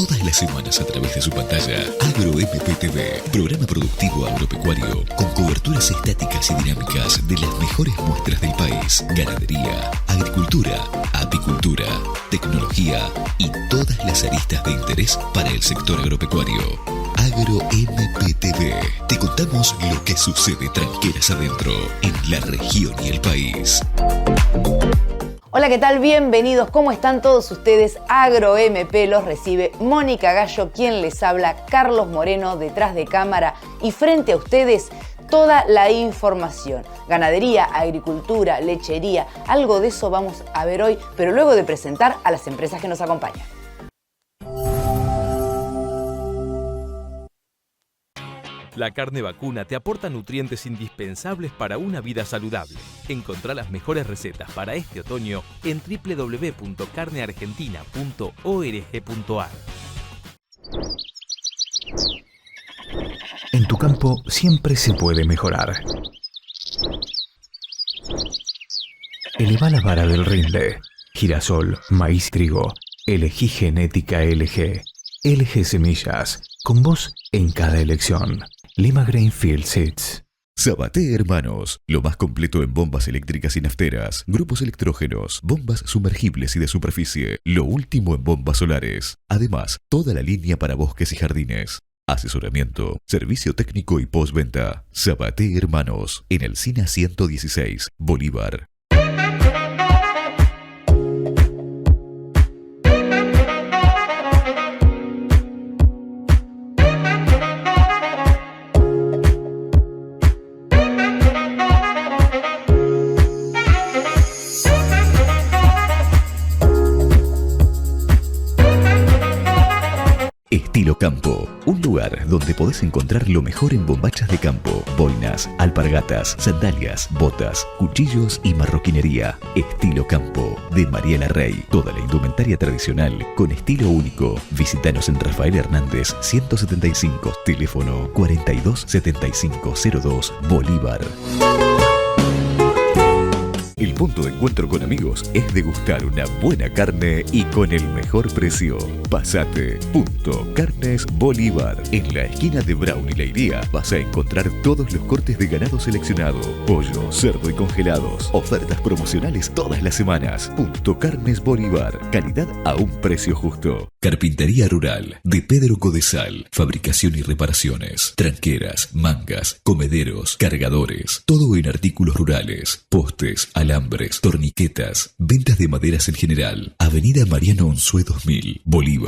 todas las semanas a través de su pantalla. AgroMPTV, programa productivo agropecuario con coberturas estáticas y dinámicas de las mejores muestras del país. Ganadería, agricultura, apicultura, tecnología y todas las aristas de interés para el sector agropecuario. AgroMPTV. Te contamos lo que sucede tranqueras adentro, en la región y el país. Hola, ¿qué tal? Bienvenidos. ¿Cómo están todos ustedes? AgroMP los recibe Mónica Gallo, quien les habla, Carlos Moreno detrás de cámara y frente a ustedes toda la información. Ganadería, agricultura, lechería, algo de eso vamos a ver hoy, pero luego de presentar a las empresas que nos acompañan. La carne vacuna te aporta nutrientes indispensables para una vida saludable. Encontrá las mejores recetas para este otoño en www.carneargentina.org.ar. En tu campo siempre se puede mejorar. Eleva la vara del rinde. Girasol, maíz, trigo. Elegí genética LG. LG Semillas. Con vos en cada elección. Lima Grainfield Seeds. Sabaté Hermanos, lo más completo en bombas eléctricas y nafteras, grupos electrógenos, bombas sumergibles y de superficie, lo último en bombas solares. Además, toda la línea para bosques y jardines. Asesoramiento, servicio técnico y postventa. Sabaté Hermanos, en el SINA 116, Bolívar. Estilo Campo, un lugar donde podés encontrar lo mejor en bombachas de campo, boinas, alpargatas, sandalias, botas, cuchillos y marroquinería. Estilo Campo, de Mariela Rey. Toda la indumentaria tradicional con estilo único. Visítanos en Rafael Hernández 175, teléfono 427502, Bolívar. El punto de encuentro con amigos es degustar una buena carne y con el mejor precio. Pasate. Punto Carnes Bolívar. En la esquina de Brown y Leiría vas a encontrar todos los cortes de ganado seleccionado, pollo, cerdo y congelados. Ofertas promocionales todas las semanas. Punto Carnes Bolívar. Calidad a un precio justo. Carpintería Rural de Pedro Codesal. Fabricación y reparaciones. Tranqueras, mangas, comederos, cargadores. Todo en artículos rurales. Postes, alambres, torniquetas, ventas de maderas en general. Avenida Mariano Onzué 2000, Bolívar.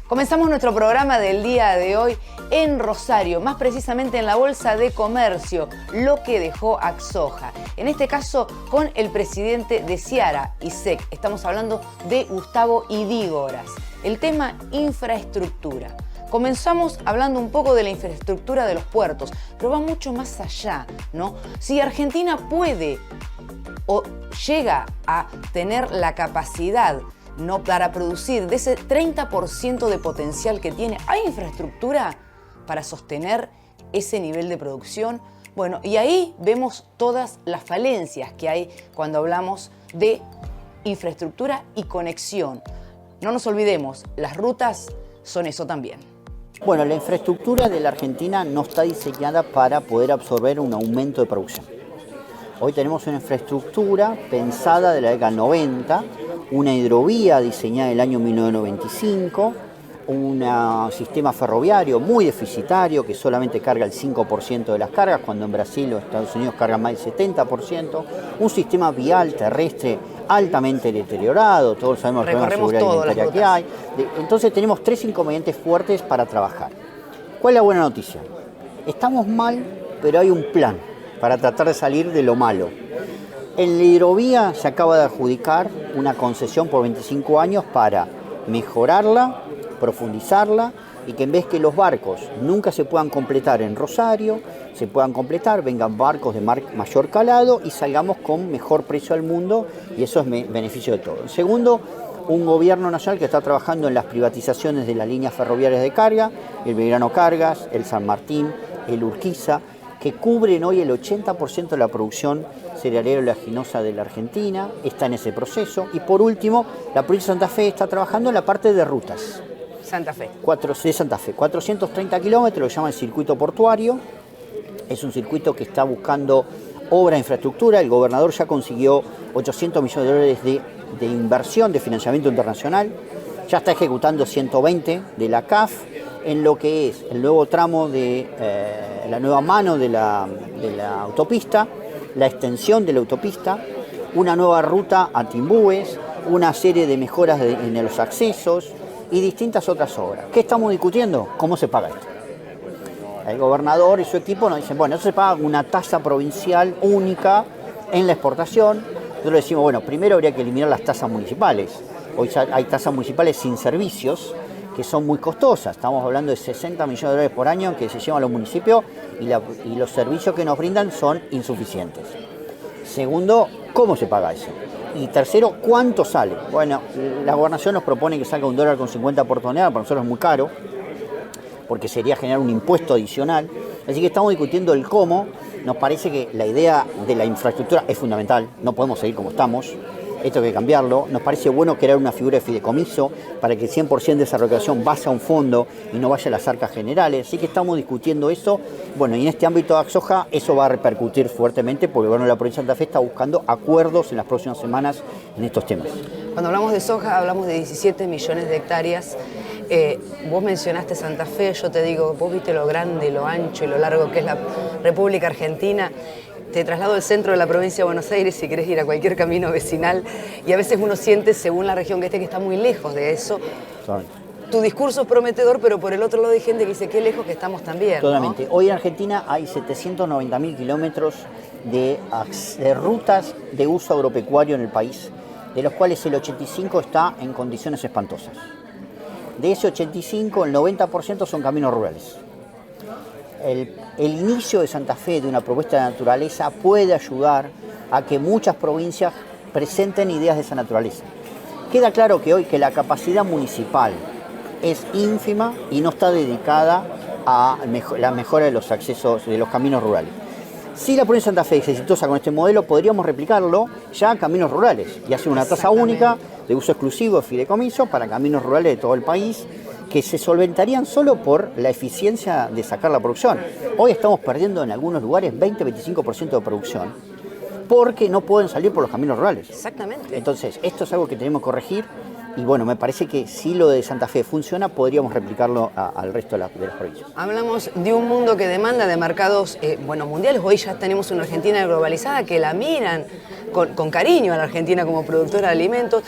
Comenzamos nuestro programa del día de hoy en Rosario, más precisamente en la Bolsa de Comercio, lo que dejó Axoja. En este caso con el presidente de Ciara ISEC. Estamos hablando de Gustavo Idígoras. El tema infraestructura. Comenzamos hablando un poco de la infraestructura de los puertos, pero va mucho más allá, ¿no? Si Argentina puede o llega a tener la capacidad, ¿no?, para producir de ese 30% de potencial que tiene, ¿hay infraestructura para sostener ese nivel de producción? Bueno, y ahí vemos todas las falencias que hay cuando hablamos de infraestructura y conexión. No nos olvidemos, las rutas son eso también. Bueno, la infraestructura de la Argentina no está diseñada para poder absorber un aumento de producción. Hoy tenemos una infraestructura pensada de la década del 90, una hidrovía diseñada en el año 1995, un sistema ferroviario muy deficitario que solamente carga el 5% de las cargas, cuando en Brasil o Estados Unidos cargan más del 70%, un sistema vial terrestre altamente deteriorado, todos sabemos el problema de seguridad alimentaria que hay. Entonces tenemos tres inconvenientes fuertes para trabajar. ¿Cuál es la buena noticia? Estamos mal, pero hay un plan para tratar de salir de lo malo. En la hidrovía se acaba de adjudicar una concesión por 25 años para mejorarla, profundizarla y que en vez que los barcos nunca se puedan completar en Rosario, se puedan completar, vengan barcos de mayor calado y salgamos con mejor precio al mundo, y eso es beneficio de todos. Segundo, un gobierno nacional que está trabajando en las privatizaciones de las líneas ferroviarias de carga, el Belgrano Cargas, el San Martín, el Urquiza, que que cubren hoy el 80% de la producción cerealera oleaginosa de la Argentina, está en ese proceso. Y por último, la provincia de Santa Fe está trabajando en la parte de rutas. Santa Fe. De Santa Fe, 430 kilómetros, lo llaman circuito portuario. Es un circuito que está buscando obra de infraestructura. El gobernador ya consiguió 800 millones de dólares de inversión, de financiamiento internacional. Ya está ejecutando 120 de la CAF en lo que es el nuevo tramo de la nueva mano de la autopista, la extensión de la autopista, una nueva ruta a Timbúes, una serie de mejoras en los accesos y distintas otras obras. ¿Qué estamos discutiendo? ¿Cómo se paga esto? El gobernador y su equipo nos dicen, bueno, eso se paga una tasa provincial única en la exportación. Nosotros decimos, bueno, primero habría que eliminar las tasas municipales. Hoy ya hay tasas municipales sin servicios que son muy costosas. Estamos hablando de 60 millones de dólares por año que se llevan a los municipios y los servicios que nos brindan son insuficientes. Segundo, ¿cómo se paga eso? Y tercero, ¿cuánto sale? Bueno, la gobernación nos propone que salga $1.50 por tonelada, para nosotros es muy caro, porque sería generar un impuesto adicional. Así que estamos discutiendo el cómo. Nos parece que la idea de la infraestructura es fundamental, no podemos seguir como estamos. Esto hay que cambiarlo. Nos parece bueno crear una figura de fideicomiso para que el 100% de esa recaudación vaya a un fondo y no vaya a las arcas generales. Así que estamos discutiendo eso. Bueno, y en este ámbito de Axoja eso va a repercutir fuertemente porque el gobierno de la provincia de Santa Fe está buscando acuerdos en las próximas semanas en estos temas. Cuando hablamos de soja hablamos de 17 millones de hectáreas. Vos mencionaste Santa Fe, yo te digo, vos viste lo grande, lo ancho y lo largo que es la República Argentina. Te traslado al centro de la provincia de Buenos Aires si querés ir a cualquier camino vecinal y a veces uno siente, según la región que esté, que está muy lejos de eso. Totalmente. Tu discurso es prometedor, pero por el otro lado hay gente que dice qué lejos que estamos también, Totalmente. ¿no? Hoy en Argentina hay 790.000 kilómetros de rutas de uso agropecuario en el país, de los cuales el 85% está en condiciones espantosas. De ese 85, el 90% son caminos rurales. El inicio de Santa Fe de una propuesta de naturaleza puede ayudar a que muchas provincias presenten ideas de esa naturaleza. Queda claro que hoy que la capacidad municipal es ínfima y no está dedicada a la mejora de los accesos de los caminos rurales. Si la provincia de Santa Fe es exitosa con este modelo, podríamos replicarlo ya a caminos rurales y hacer una tasa única de uso exclusivo de fideicomiso para caminos rurales de todo el país, que se solventarían solo por la eficiencia de sacar la producción. Hoy estamos perdiendo en algunos lugares 20-25% de producción porque no pueden salir por los caminos rurales. Exactamente. Entonces, esto es algo que tenemos que corregir y bueno, me parece que si lo de Santa Fe funciona, podríamos replicarlo al resto de las provincias. Hablamos de un mundo que demanda de mercados mundiales. Hoy ya tenemos una Argentina globalizada que la miran con cariño a la Argentina como productora de alimentos.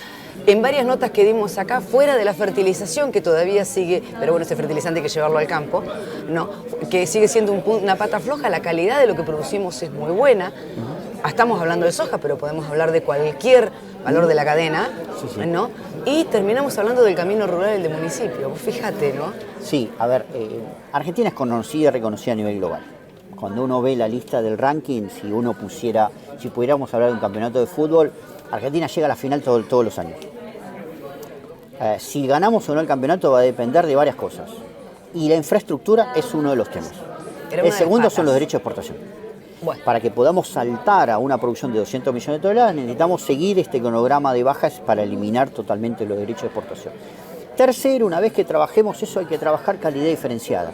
En varias notas que dimos acá, fuera de la fertilización, que todavía sigue, pero bueno, ese fertilizante hay que llevarlo al campo, ¿no? Que sigue siendo una pata floja, la calidad de lo que producimos es muy buena. Estamos hablando de soja, pero podemos hablar de cualquier valor de la cadena, ¿no? Y terminamos hablando del camino rural del municipio, fíjate, ¿no? Sí, a ver, Argentina es conocida y reconocida a nivel global. Cuando uno ve la lista del ranking, si pudiéramos hablar de un campeonato de fútbol, Argentina llega a la final todos los años. Si ganamos o no el campeonato va a depender de varias cosas. Y la infraestructura es uno de los temas. El segundo son los derechos de exportación. Bueno. Para que podamos saltar a una producción de 200 millones de toneladas, necesitamos seguir este cronograma de bajas para eliminar totalmente los derechos de exportación. Tercero, una vez que trabajemos eso, hay que trabajar calidad diferenciada.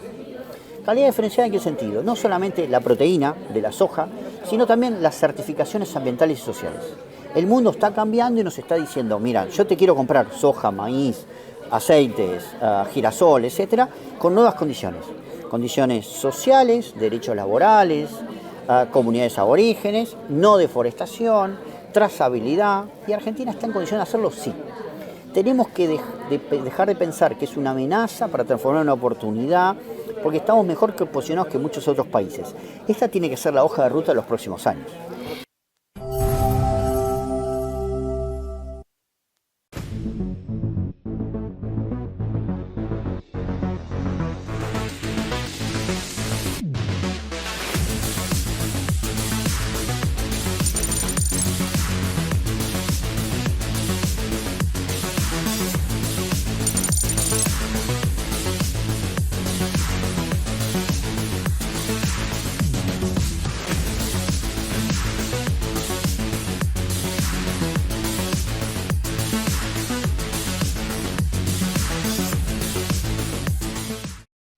¿Calidad diferenciada en qué sentido? No solamente la proteína de la soja, sino también las certificaciones ambientales y sociales. El mundo está cambiando y nos está diciendo, mira, yo te quiero comprar soja, maíz, aceites, girasol, etcétera, con nuevas condiciones. Condiciones sociales, derechos laborales, comunidades aborígenes, no deforestación, trazabilidad. Y Argentina está en condición de hacerlo, sí. Tenemos que dejar de pensar que es una amenaza para transformar en una oportunidad, porque estamos mejor posicionados que muchos otros países. Esta tiene que ser la hoja de ruta de los próximos años.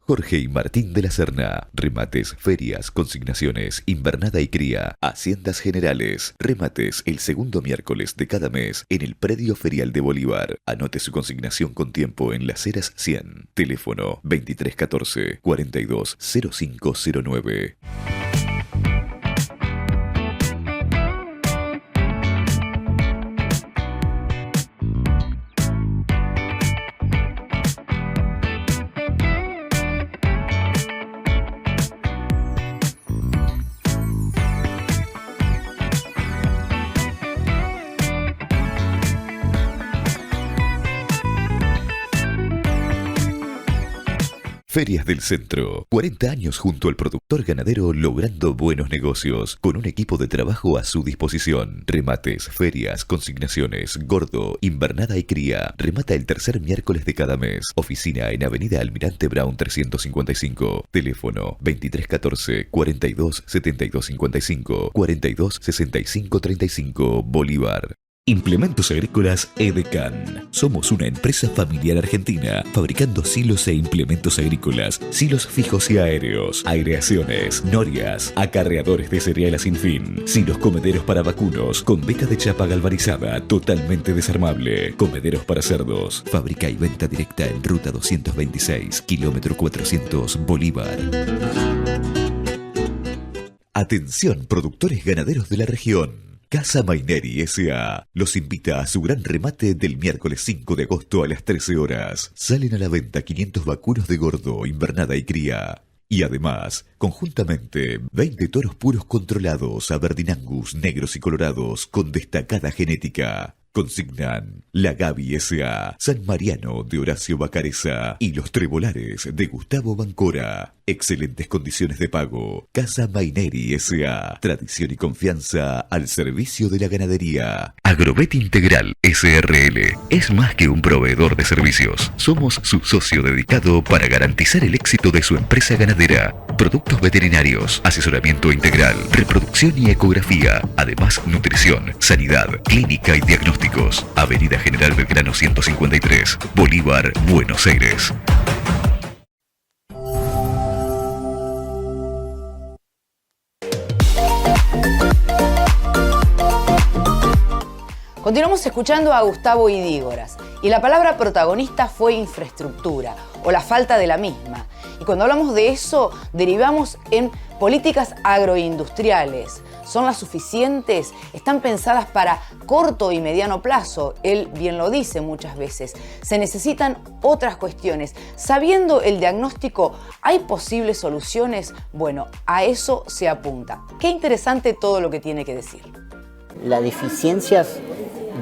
Jorge y Martín de la Serna. Remates, ferias, consignaciones, invernada y cría. Haciendas Generales. Remates el segundo miércoles de cada mes en el predio ferial de Bolívar. Anote su consignación con tiempo en Las Heras 100. Teléfono 2314 420509. Ferias del Centro. 40 años junto al productor ganadero logrando buenos negocios, con un equipo de trabajo a su disposición. Remates, ferias, consignaciones, gordo, invernada y cría. Remata el tercer miércoles de cada mes. Oficina en Avenida Almirante Brown 355. Teléfono 2314 42 72 55 42 65 35 Bolívar. Implementos Agrícolas Edecan. Somos una empresa familiar argentina fabricando silos e implementos agrícolas, silos fijos y aéreos, aireaciones, norias, acarreadores de cereal a sin fin, silos comederos para vacunos con beca de chapa galvanizada totalmente desarmable, comederos para cerdos. Fábrica y venta directa en Ruta 226, kilómetro 400, Bolívar. Atención, productores ganaderos de la región. Casa Maineri S.A. los invita a su gran remate del miércoles 5 de agosto a las 13 horas. Salen a la venta 500 vacunos de gordo, invernada y cría. Y además, conjuntamente, 20 toros puros controlados, Aberdeen Angus, negros y colorados, con destacada genética. Consignan La Gaby S.A., San Mariano de Horacio Bacareza y Los Trebolares de Gustavo Bancora. Excelentes condiciones de pago. Casa Maineri S.A. Tradición y confianza al servicio de la ganadería. Agrovet Integral S.R.L. es más que un proveedor de servicios. Somos su socio dedicado para garantizar el éxito de su empresa ganadera. Productos veterinarios, asesoramiento integral, reproducción y ecografía. Además, nutrición, sanidad, clínica y diagnósticos. Avenida General Belgrano 153, Bolívar, Buenos Aires. Continuamos escuchando a Gustavo Idígoras y la palabra protagonista fue infraestructura o la falta de la misma. Y cuando hablamos de eso, derivamos en políticas agroindustriales. ¿Son las suficientes? ¿Están pensadas para corto y mediano plazo? Él bien lo dice muchas veces. Se necesitan otras cuestiones. Sabiendo el diagnóstico, ¿hay posibles soluciones? Bueno, a eso se apunta. Qué interesante todo lo que tiene que decir. Las deficiencias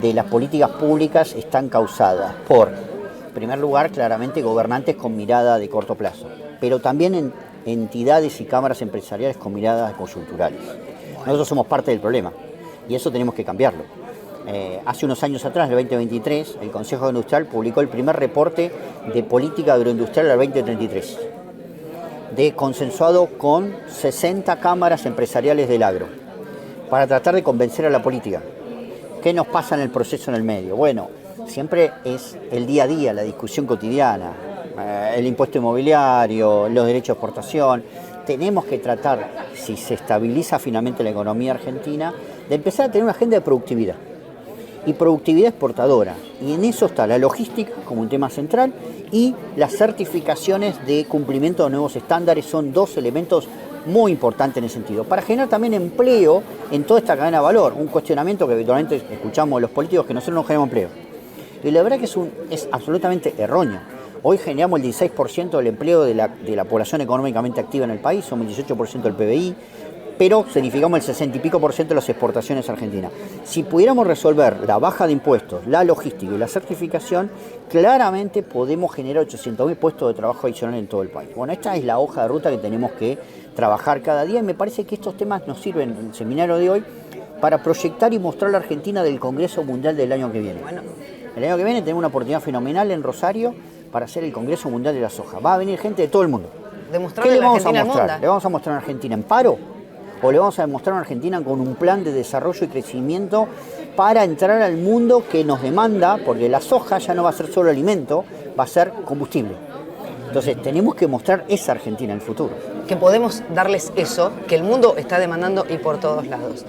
de las políticas públicas están causadas por, en primer lugar, claramente gobernantes con mirada de corto plazo, pero también en entidades y cámaras empresariales con miradas coyunturales. Nosotros somos parte del problema y eso tenemos que cambiarlo. Hace unos años atrás, en el 2023, el Consejo Industrial publicó el primer reporte de política agroindustrial al 2033, consensuado con 60 cámaras empresariales del agro, para tratar de convencer a la política. ¿Qué nos pasa en el proceso en el medio? Bueno, siempre es el día a día, la discusión cotidiana, el impuesto inmobiliario, los derechos de exportación. Tenemos que tratar, si se estabiliza finalmente la economía argentina, de empezar a tener una agenda de productividad. Y productividad exportadora. Y en eso está la logística como un tema central y las certificaciones de cumplimiento de nuevos estándares son dos elementos muy importante en ese sentido, para generar también empleo en toda esta cadena de valor, un cuestionamiento que habitualmente escuchamos de los políticos, que nosotros no generamos empleo. Y la verdad que es absolutamente erróneo. Hoy generamos el 16% del empleo de la población económicamente activa en el país, somos el 18% del PBI, pero significamos el 60 y pico % de las exportaciones argentinas. Si pudiéramos resolver la baja de impuestos, la logística y la certificación, claramente podemos generar 800.000 puestos de trabajo adicionales en todo el país. Bueno, esta es la hoja de ruta que tenemos que trabajar cada día y me parece que estos temas nos sirven en el seminario de hoy para proyectar y mostrar la Argentina del Congreso Mundial del año que viene. Bueno, el año que viene tenemos una oportunidad fenomenal en Rosario para hacer el Congreso Mundial de la Soja. Va a venir gente de todo el mundo. ¿Qué le vamos a mostrar? ¿Le vamos a mostrar a Argentina en paro? ¿O le vamos a demostrar a Argentina con un plan de desarrollo y crecimiento para entrar al mundo que nos demanda? Porque la soja ya no va a ser solo alimento, va a ser combustible. Entonces tenemos que mostrar esa Argentina en el futuro. Que podemos darles eso, que el mundo está demandando y por todos lados.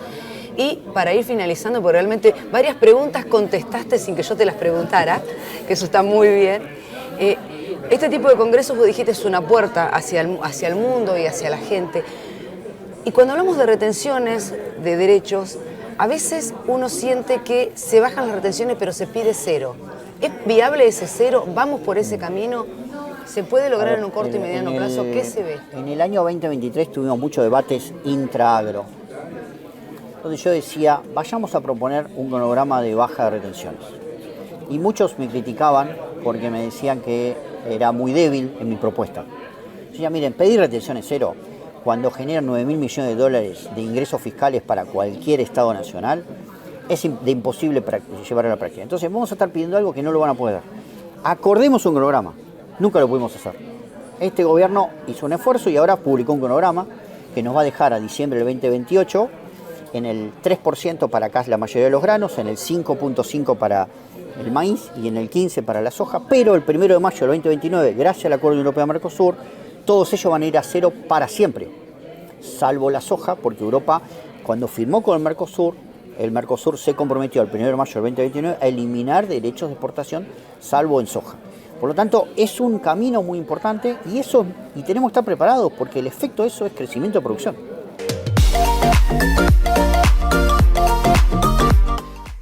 Y para ir finalizando, porque realmente varias preguntas contestaste sin que yo te las preguntara, que eso está muy bien. Este tipo de congresos, vos dijiste, es una puerta hacia el mundo y hacia la gente. Y cuando hablamos de retenciones de derechos, a veces uno siente que se bajan las retenciones pero se pide cero. ¿Es viable ese cero? ¿Vamos por ese camino? ¿Se puede lograr en un corto y mediano plazo? ¿Qué se ve? En el año 2023 tuvimos muchos debates intraagro, donde yo decía, vayamos a proponer un cronograma de baja de retenciones. Y muchos me criticaban porque me decían que era muy débil en mi propuesta. Yo decía, miren, pedir retenciones cero, cuando generan 9.000 millones de dólares de ingresos fiscales para cualquier Estado nacional, es de imposible llevar a la práctica. Entonces vamos a estar pidiendo algo que no lo van a poder dar. Acordemos un cronograma. Nunca lo pudimos hacer. Este gobierno hizo un esfuerzo y ahora publicó un cronograma que nos va a dejar a diciembre del 2028 en el 3% para acá la mayoría de los granos, en el 5.5% para el maíz y en el 15% para la soja, pero el 1 de mayo del 2029, gracias al Acuerdo Europeo-Mercosur, todos ellos van a ir a cero para siempre, salvo la soja, porque Europa, cuando firmó con el Mercosur se comprometió el 1 de mayo del 2029 a eliminar derechos de exportación, salvo en soja. Por lo tanto, es un camino muy importante y tenemos que estar preparados porque el efecto de eso es crecimiento de producción.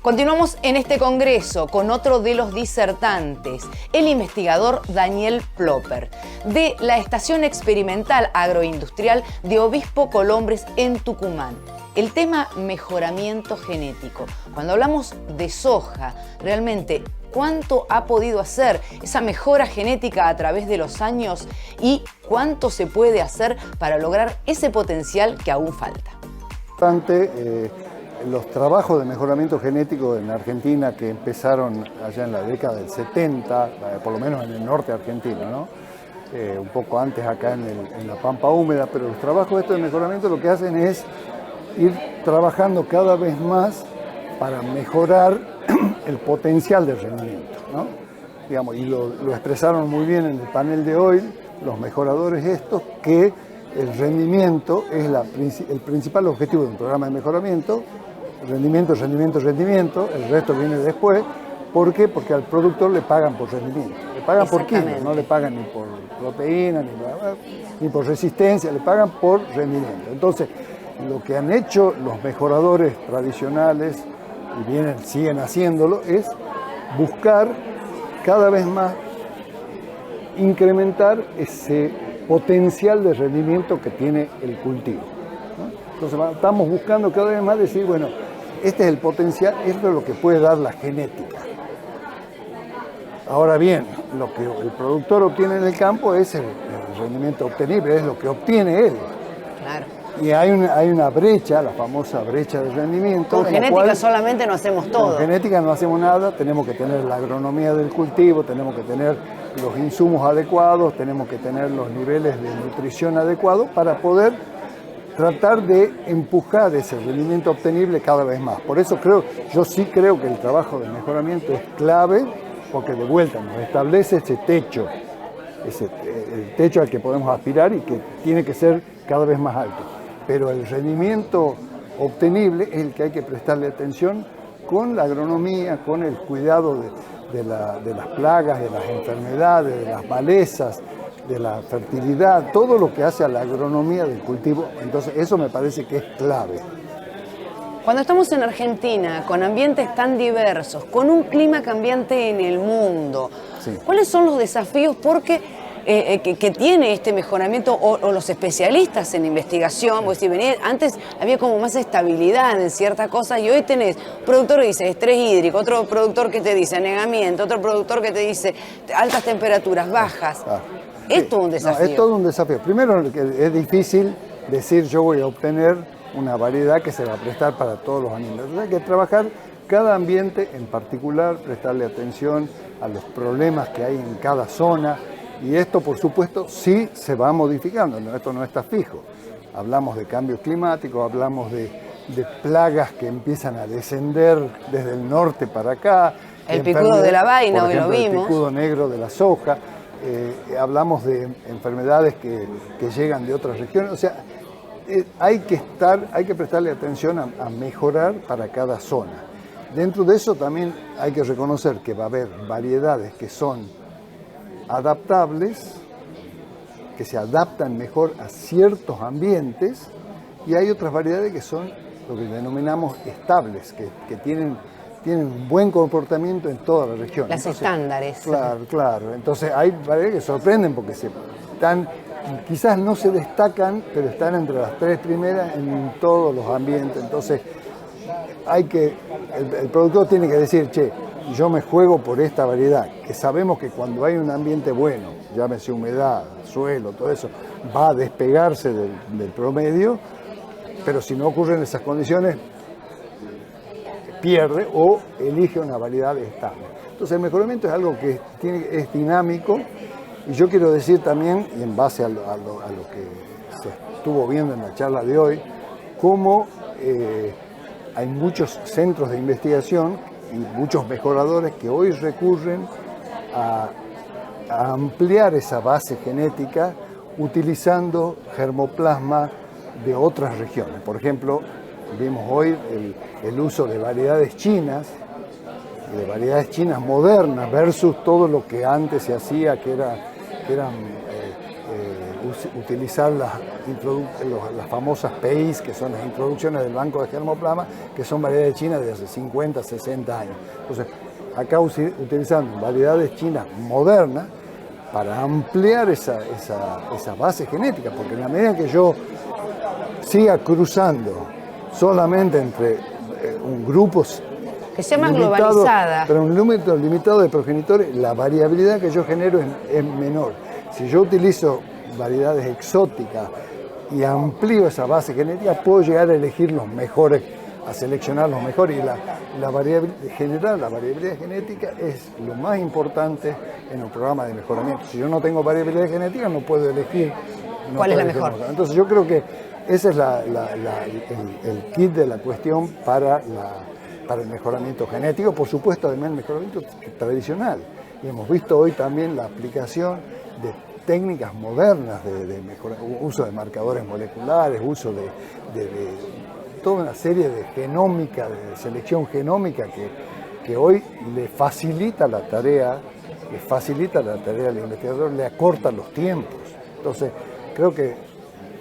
Continuamos en este congreso con otro de los disertantes, el investigador Daniel Plopper, de la Estación Experimental Agroindustrial de Obispo Colombres en Tucumán. El tema mejoramiento genético. Cuando hablamos de soja, realmente, ¿cuánto ha podido hacer esa mejora genética a través de los años y cuánto se puede hacer para lograr ese potencial que aún falta? Los trabajos de mejoramiento genético en Argentina que empezaron allá en la década del 70, por lo menos en el norte argentino, ¿no? Un poco antes acá en la Pampa Húmeda, pero los trabajos estos de mejoramiento lo que hacen es ir trabajando cada vez más para mejorar el potencial de rendimiento, ¿no? Digamos, y lo expresaron muy bien en el panel de hoy los mejoradores estos, que el rendimiento es el principal objetivo de un programa de mejoramiento. Rendimiento, el resto viene después. ¿Por qué? Porque al productor le pagan por rendimiento, le pagan por kilo, no le pagan ni por proteína, ni por resistencia, le pagan por rendimiento. Entonces, lo que han hecho los mejoradores tradicionales, y siguen haciéndolo, es buscar cada vez más incrementar ese potencial de rendimiento que tiene el cultivo, ¿no? Entonces estamos buscando cada vez más decir, bueno, este es el potencial, esto es lo que puede dar la genética. Ahora bien, lo que el productor obtiene en el campo es el rendimiento obtenible, es lo que obtiene él. Claro. Y hay una brecha, la famosa brecha de rendimiento. Con genética solamente no hacemos todo. Con genética no hacemos nada, tenemos que tener la agronomía del cultivo, tenemos que tener los insumos adecuados, tenemos que tener los niveles de nutrición adecuados para poder tratar de empujar ese rendimiento obtenible cada vez más. Por eso yo sí creo que el trabajo de mejoramiento es clave, porque de vuelta nos establece ese techo, el techo al que podemos aspirar y que tiene que ser cada vez más alto. Pero el rendimiento obtenible es el que hay que prestarle atención con la agronomía, con el cuidado de las plagas, de las enfermedades, de las malezas, de la fertilidad, todo lo que hace a la agronomía del cultivo. Entonces eso me parece que es clave. Cuando estamos en Argentina, con ambientes tan diversos, con un clima cambiante en el mundo, sí, ¿cuáles son los desafíos? Porque que tiene este mejoramiento o los especialistas en investigación, pues si antes había como más estabilidad en ciertas cosas y hoy tenés un productor que dice estrés hídrico, otro productor que te dice anegamiento, otro productor que te dice altas temperaturas, bajas. Es todo un desafío. No, es todo un desafío. Primero, es difícil decir yo voy a obtener una variedad que se va a prestar para todos los animales. Hay que trabajar cada ambiente en particular, prestarle atención a los problemas que hay en cada zona. Y esto, por supuesto, sí se va modificando, esto no está fijo. Hablamos de cambios climáticos, hablamos de plagas que empiezan a descender desde el norte para acá. El picudo de la vaina, hoy lo vimos. El picudo negro de la soja. hablamos de enfermedades que llegan de otras regiones, o sea, hay que prestarle atención a mejorar para cada zona. Dentro de eso también hay que reconocer que va a haber variedades que son adaptables, que se adaptan mejor a ciertos ambientes, y hay otras variedades que son lo que denominamos estables, que tienen un buen comportamiento en toda la región. Las estándares. Claro. Entonces hay variedades que sorprenden porque quizás no se destacan, pero están entre las 3 primeras en todos los ambientes. Entonces el productor tiene que decir, che, yo me juego por esta variedad, que sabemos que cuando hay un ambiente bueno, llámese humedad, suelo, todo eso, va a despegarse del promedio, pero si no ocurren esas condiciones, pierde o elige una variedad estable. Entonces el mejoramiento es algo que es dinámico, y yo quiero decir también, y en base a lo que se estuvo viendo en la charla de hoy, cómo hay muchos centros de investigación y muchos mejoradores que hoy recurren a ampliar esa base genética utilizando germoplasma de otras regiones. Por ejemplo, vimos hoy el uso de variedades chinas, de variedades chinas modernas versus todo lo que antes se hacía, que eran utilizar las famosas PIs, que son las introducciones del banco de germoplasma, que son variedades chinas de hace 50, 60 años. Entonces, acá utilizando variedades chinas modernas para ampliar esa base genética, porque en la medida que yo siga cruzando solamente entre grupos que se llama globalizada, pero un número limitado de progenitores, la variabilidad que yo genero es menor. Si yo utilizo variedades exóticas y amplío esa base genética, puedo llegar a elegir los mejores, a seleccionar los mejores, y la variabilidad genética es lo más importante en un programa de mejoramiento. Si yo no tengo variabilidad genética, no puedo elegir cuál es la mejor. Entonces yo creo que ese es el kit de la cuestión para el mejoramiento genético, por supuesto, además el mejoramiento tradicional. Y hemos visto hoy también la aplicación de técnicas modernas de uso de marcadores moleculares, uso de toda una serie de genómica, de selección genómica que hoy le facilita la tarea al investigador, le acorta los tiempos. Entonces, creo que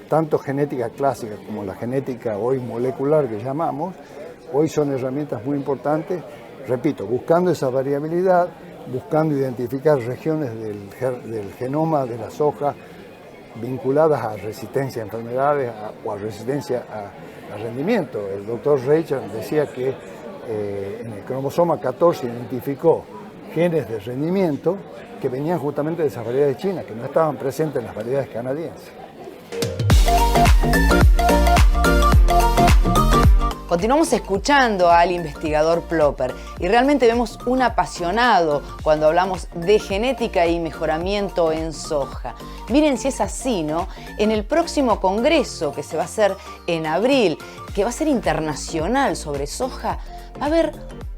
tanto genética clásica como la genética hoy molecular que llamamos, hoy son herramientas muy importantes, repito, buscando esa variabilidad, buscando identificar regiones del genoma de la soja vinculadas a resistencia a enfermedades o a resistencia a rendimiento. El doctor Reicher decía que en el cromosoma 14 identificó genes de rendimiento que venían justamente de esas variedades chinas, que no estaban presentes en las variedades canadienses. Continuamos escuchando al investigador Plopper y realmente vemos un apasionado cuando hablamos de genética y mejoramiento en soja. Miren si es así, ¿no? En el próximo congreso que se va a hacer en abril, que va a ser internacional sobre soja, va a haber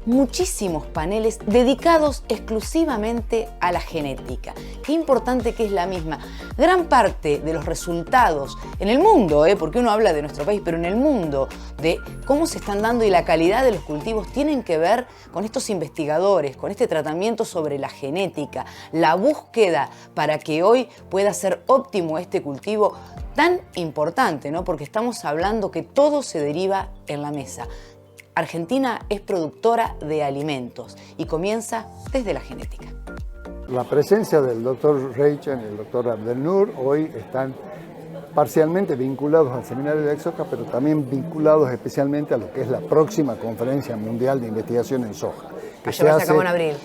muchísimos paneles dedicados exclusivamente a la genética. Qué importante que es la misma. Gran parte de los resultados en el mundo, porque uno habla de nuestro país, pero en el mundo, de cómo se están dando y la calidad de los cultivos tienen que ver con estos investigadores, con este tratamiento sobre la genética, la búsqueda para que hoy pueda ser óptimo este cultivo tan importante, ¿no? Porque estamos hablando que todo se deriva en la mesa. Argentina es productora de alimentos y comienza desde la genética. La presencia del doctor Reicher y el doctor Abdelnour hoy están parcialmente vinculados al seminario de soja, pero también vinculados especialmente a lo que es la próxima Conferencia Mundial de Investigación en Soja, que se hace en abril.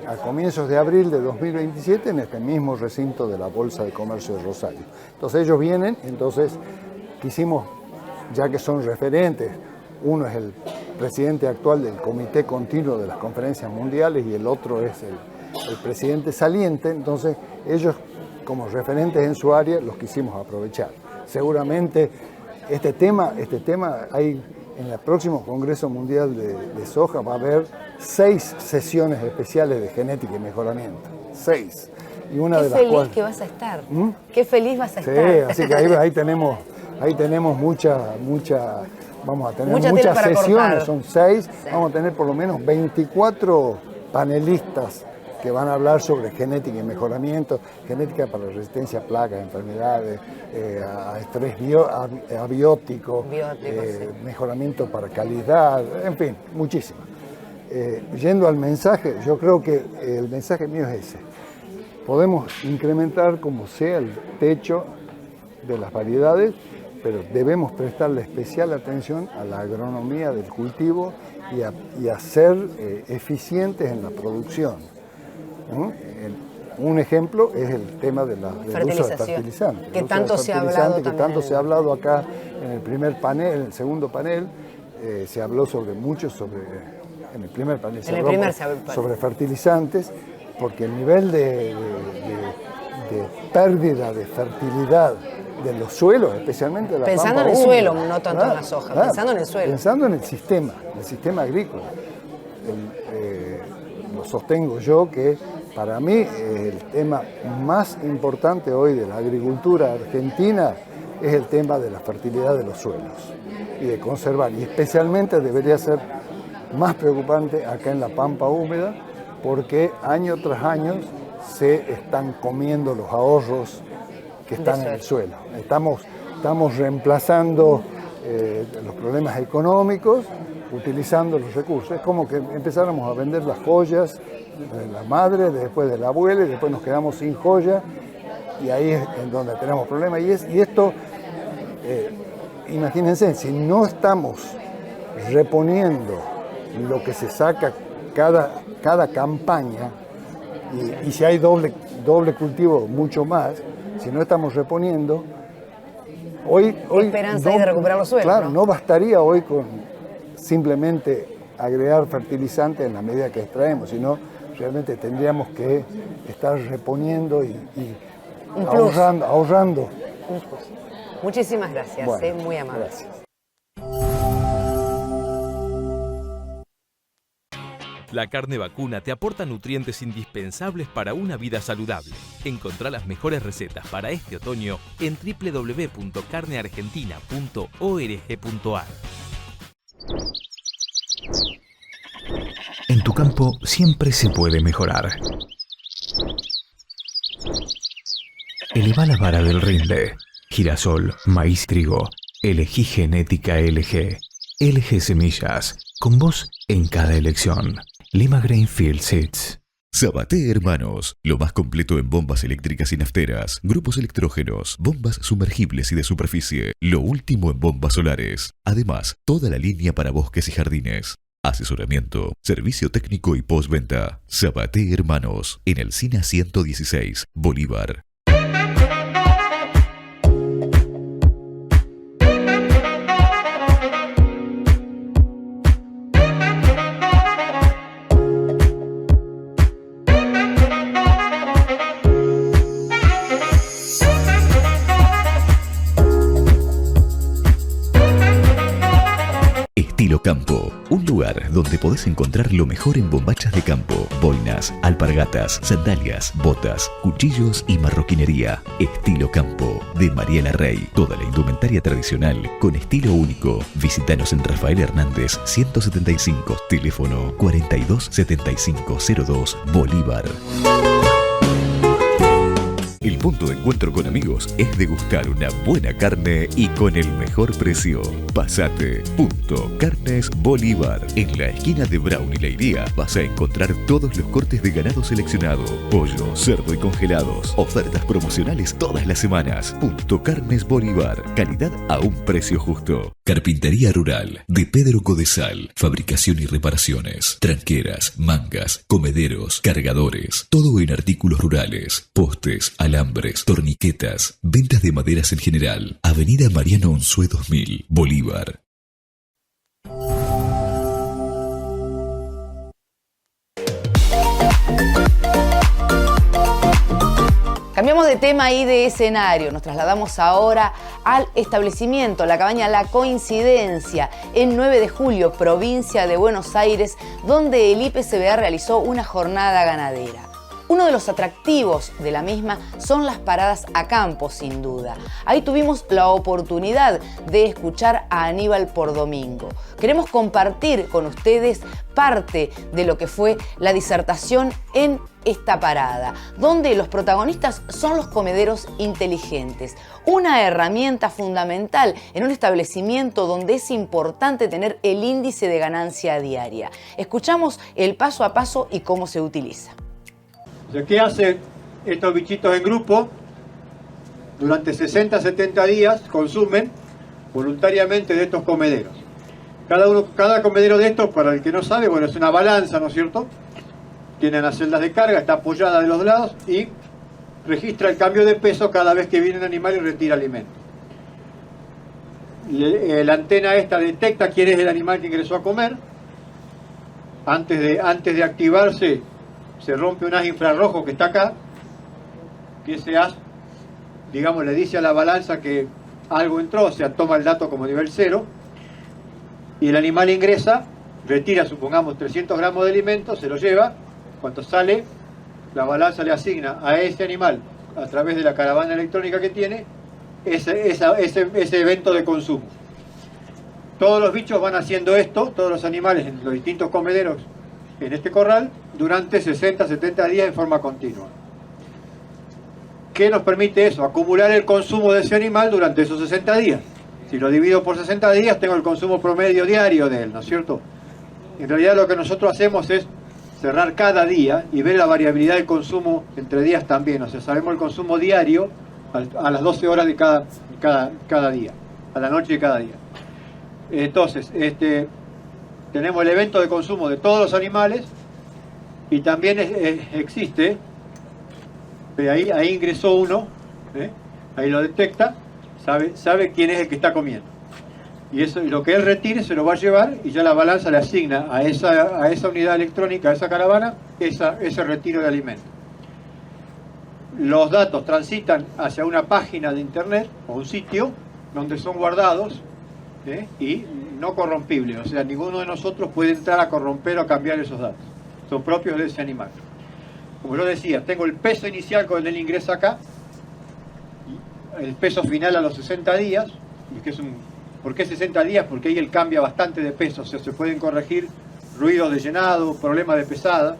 A comienzos de abril de 2027 en este mismo recinto de la Bolsa de Comercio de Rosario. Entonces ellos vienen, entonces quisimos, ya que son referentes, uno es el presidente actual del Comité Continuo de las Conferencias Mundiales y el otro es el presidente saliente, entonces ellos como referentes en su área los quisimos aprovechar. Seguramente este tema hay en el próximo Congreso Mundial de Soja va a haber 6 sesiones especiales de genética y mejoramiento, 6. y una Qué de las feliz cuales... que vas a estar. Qué feliz vas a estar. Sí, así que ahí tenemos mucha, vamos a tener Mucha tela muchas para sesiones, cortar. son 6, Sí. vamos a tener por lo menos 24 panelistas que van a hablar sobre genética y mejoramiento, genética para resistencia a plagas, enfermedades, a estrés abiótico, Sí. mejoramiento para calidad, en fin, muchísimo. Yendo al mensaje, yo creo que el mensaje mío es ese. Podemos incrementar como sea el techo de las variedades, pero debemos prestarle especial atención a la agronomía del cultivo y a ser eficientes en la producción. Un ejemplo es el tema del uso de fertilizantes. Que tanto se ha hablado que tanto se ha hablado acá en el primer panel, en el segundo panel, se habló en el primer panel se habló sobre fertilizantes, porque el nivel de pérdida de fertilidad de los suelos, especialmente de la Pensando pampa en el húmeda, suelo, no tanto en la soja, pensando en el suelo. Pensando en el sistema agrícola. Lo sostengo yo que para mí el tema más importante hoy de la agricultura argentina es el tema de la fertilidad de los suelos y de conservar, y especialmente debería ser más preocupante acá en la pampa húmeda, porque año tras año se están comiendo los ahorros que están en el suelo. Estamos reemplazando los problemas económicos utilizando los recursos. Es como que empezáramos a vender las joyas de la madre, después de la abuela, y después nos quedamos sin joya, y ahí es en donde tenemos problemas. Y esto, imagínense, si no estamos reponiendo lo que se saca cada campaña, y si hay doble cultivo, mucho más, si no estamos reponiendo, hoy esperanza hay de recuperar los suelos. Claro, no bastaría hoy con simplemente agregar fertilizantes en la medida que extraemos, sino realmente tendríamos que estar reponiendo y ahorrando. Muchísimas gracias, Bueno, muy amable. Gracias. La carne vacuna te aporta nutrientes indispensables para una vida saludable. Encontrá las mejores recetas para este otoño en www.carneargentina.org.ar. En tu campo siempre se puede mejorar. Eleva la vara del rinde. Girasol, maíz, trigo. Elegí genética LG. LG Semillas. Con vos en cada elección. Lima Grainfield Seeds. Sabaté Hermanos, lo más completo en bombas eléctricas y nafteras, grupos electrógenos, bombas sumergibles y de superficie, lo último en bombas solares. Además, toda la línea para bosques y jardines. Asesoramiento, servicio técnico y postventa. Sabaté Hermanos, en el SINA 116, Bolívar. Estilo Campo, un lugar donde podés encontrar lo mejor en bombachas de campo, boinas, alpargatas, sandalias, botas, cuchillos y marroquinería. Estilo Campo, de Mariela Rey. Toda la indumentaria tradicional con estilo único. Visítanos en Rafael Hernández 175, teléfono 427502, Bolívar. El punto de encuentro con amigos es degustar una buena carne y con el mejor precio. Pasate. Carnes Bolívar. En la esquina de Brown y Leiría vas a encontrar todos los cortes de ganado seleccionado, pollo, cerdo y congelados. Ofertas promocionales todas las semanas. Carnes Bolívar. Calidad a un precio justo. Carpintería Rural de Pedro Codesal. Fabricación y reparaciones. Tranqueras, mangas, comederos, cargadores. Todo en artículos rurales. Postes, alambres, torniquetas. Ventas de maderas en general. Avenida Mariano Onsué 2000, Bolívar. Cambiamos de tema y de escenario. Nos trasladamos ahora al establecimiento, la cabaña La Coincidencia, en 9 de julio, provincia de Buenos Aires, donde el IPCBA realizó una jornada ganadera. Uno de los atractivos de la misma son las paradas a campo, sin duda. Ahí tuvimos la oportunidad de escuchar a Aníbal Pordomingo. Queremos compartir con ustedes parte de lo que fue la disertación en esta parada, donde los protagonistas son los comederos inteligentes, una herramienta fundamental en un establecimiento donde es importante tener el índice de ganancia diaria. Escuchamos el paso a paso y cómo se utiliza. ¿Qué hacen estos bichitos en grupo? Durante 60-70 días consumen voluntariamente de estos comederos. Cada comedero de estos, para el que no sabe, bueno, es una balanza, ¿no es cierto? Tiene las celdas de carga, está apoyada de los lados y registra el cambio de peso cada vez que viene un animal y retira alimento. La antena esta detecta quién es el animal que ingresó a comer. Antes de activarse, se rompe un haz infrarrojo que está acá, que ese haz, digamos, le dice a la balanza que algo entró, o sea, toma el dato como nivel 0, y el animal ingresa, retira, supongamos, 300 gramos de alimento, se lo lleva. Cuando sale, la balanza le asigna a ese animal, a través de la caravana electrónica que tiene, ese evento de consumo. Todos los bichos van haciendo esto, todos los animales en los distintos comederos en este corral, durante 60-70 días en forma continua. ¿Qué nos permite eso? Acumular el consumo de ese animal durante esos 60 días. Si lo divido por 60 días, tengo el consumo promedio diario de él, ¿no es cierto? En realidad lo que nosotros hacemos es cerrar cada día y ver la variabilidad del consumo entre días también. O sea, sabemos el consumo diario a las 12 horas de cada día, a la noche de cada día. Entonces, tenemos el evento de consumo de todos los animales y también existe, ahí ingresó uno, ahí lo detecta, sabe quién es el que está comiendo. Y eso, lo que él retire se lo va a llevar y ya la balanza le asigna a esa unidad electrónica, a esa caravana, ese retiro de alimento. Los datos transitan hacia una página de internet o un sitio donde son guardados y no corrompibles. O sea, ninguno de nosotros puede entrar a corromper o cambiar esos datos. Son propios de ese animal. Como yo decía, tengo el peso inicial cuando él ingresa acá, el peso final a los 60 días, que es ¿por qué 60 días? Porque ahí él cambia bastante de peso, o sea, se pueden corregir ruidos de llenado, problemas de pesada,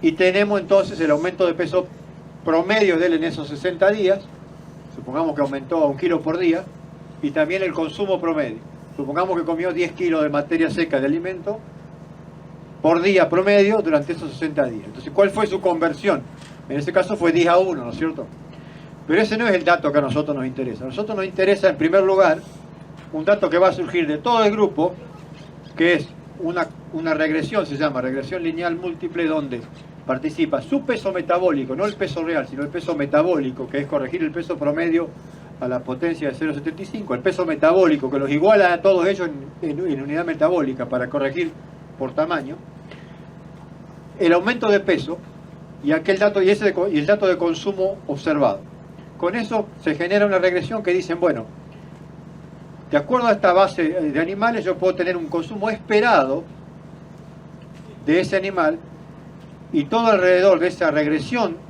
y tenemos entonces el aumento de peso promedio de él en esos 60 días, supongamos que aumentó a 1 kilo por día, y también el consumo promedio. Supongamos que comió 10 kilos de materia seca de alimento por día promedio durante esos 60 días. Entonces, ¿cuál fue su conversión? En este caso fue 10 a 1, ¿no es cierto? Pero ese no es el dato que a nosotros nos interesa. A nosotros nos interesa, en primer lugar, un dato que va a surgir de todo el grupo, que es una regresión, se llama regresión lineal múltiple, donde participa su peso metabólico, no el peso real, sino el peso metabólico, que es corregir el peso promedio a la potencia de 0,75, el peso metabólico, que los iguala a todos ellos en unidad metabólica para corregir por tamaño, el aumento de peso y el dato de consumo observado. Con eso se genera una regresión que dicen, bueno, de acuerdo a esta base de animales yo puedo tener un consumo esperado de ese animal y todo alrededor de esa regresión,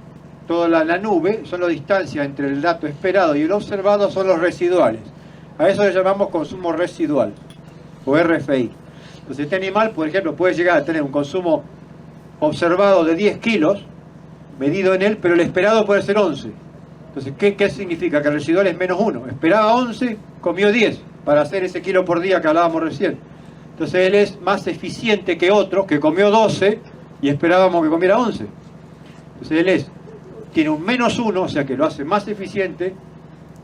toda la nube, son las distancias entre el dato esperado y el observado, son los residuales. A eso le llamamos consumo residual o RFI. Entonces este animal, por ejemplo, puede llegar a tener un consumo observado de 10 kilos medido en él, pero el esperado puede ser 11. Entonces, ¿qué significa? Que el residual es menos 1. Esperaba 11, comió 10 para hacer ese kilo por día que hablábamos recién. Entonces él es más eficiente que otro que comió 12 y esperábamos que comiera 11. Entonces él tiene un menos 1, o sea que lo hace más eficiente.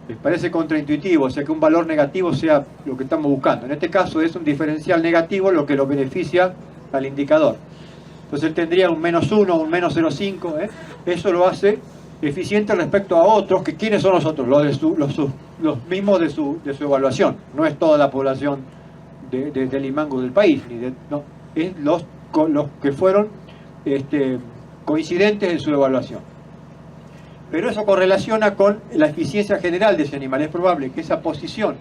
Les parece contraintuitivo, o sea que un valor negativo sea lo que estamos buscando. En este caso es un diferencial negativo lo que lo beneficia al indicador. Entonces él tendría un menos 1, un menos 0,5. Eso lo hace eficiente respecto a otros, que ¿quiénes son los otros? Los mismos de su evaluación. No es toda la población de Limango del país, no, es los que fueron coincidentes en su evaluación. Pero eso correlaciona con la eficiencia general de ese animal. Es probable que esa posición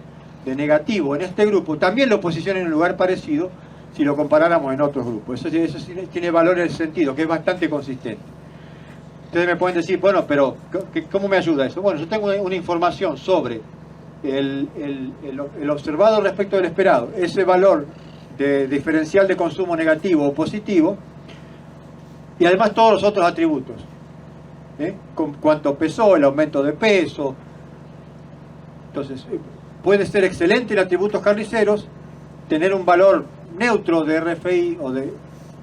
de negativo en este grupo también lo posicione en un lugar parecido si lo comparáramos en otros grupos. Eso tiene valor en el sentido, que es bastante consistente. Ustedes me pueden decir, bueno, pero ¿cómo me ayuda eso? Bueno, yo tengo una información sobre el observado respecto del esperado, ese valor de diferencial de consumo negativo o positivo, y además todos los otros atributos. Con cuánto pesó, el aumento de peso. Entonces, puede ser excelente en atributos carniceros, tener un valor neutro de RFI o de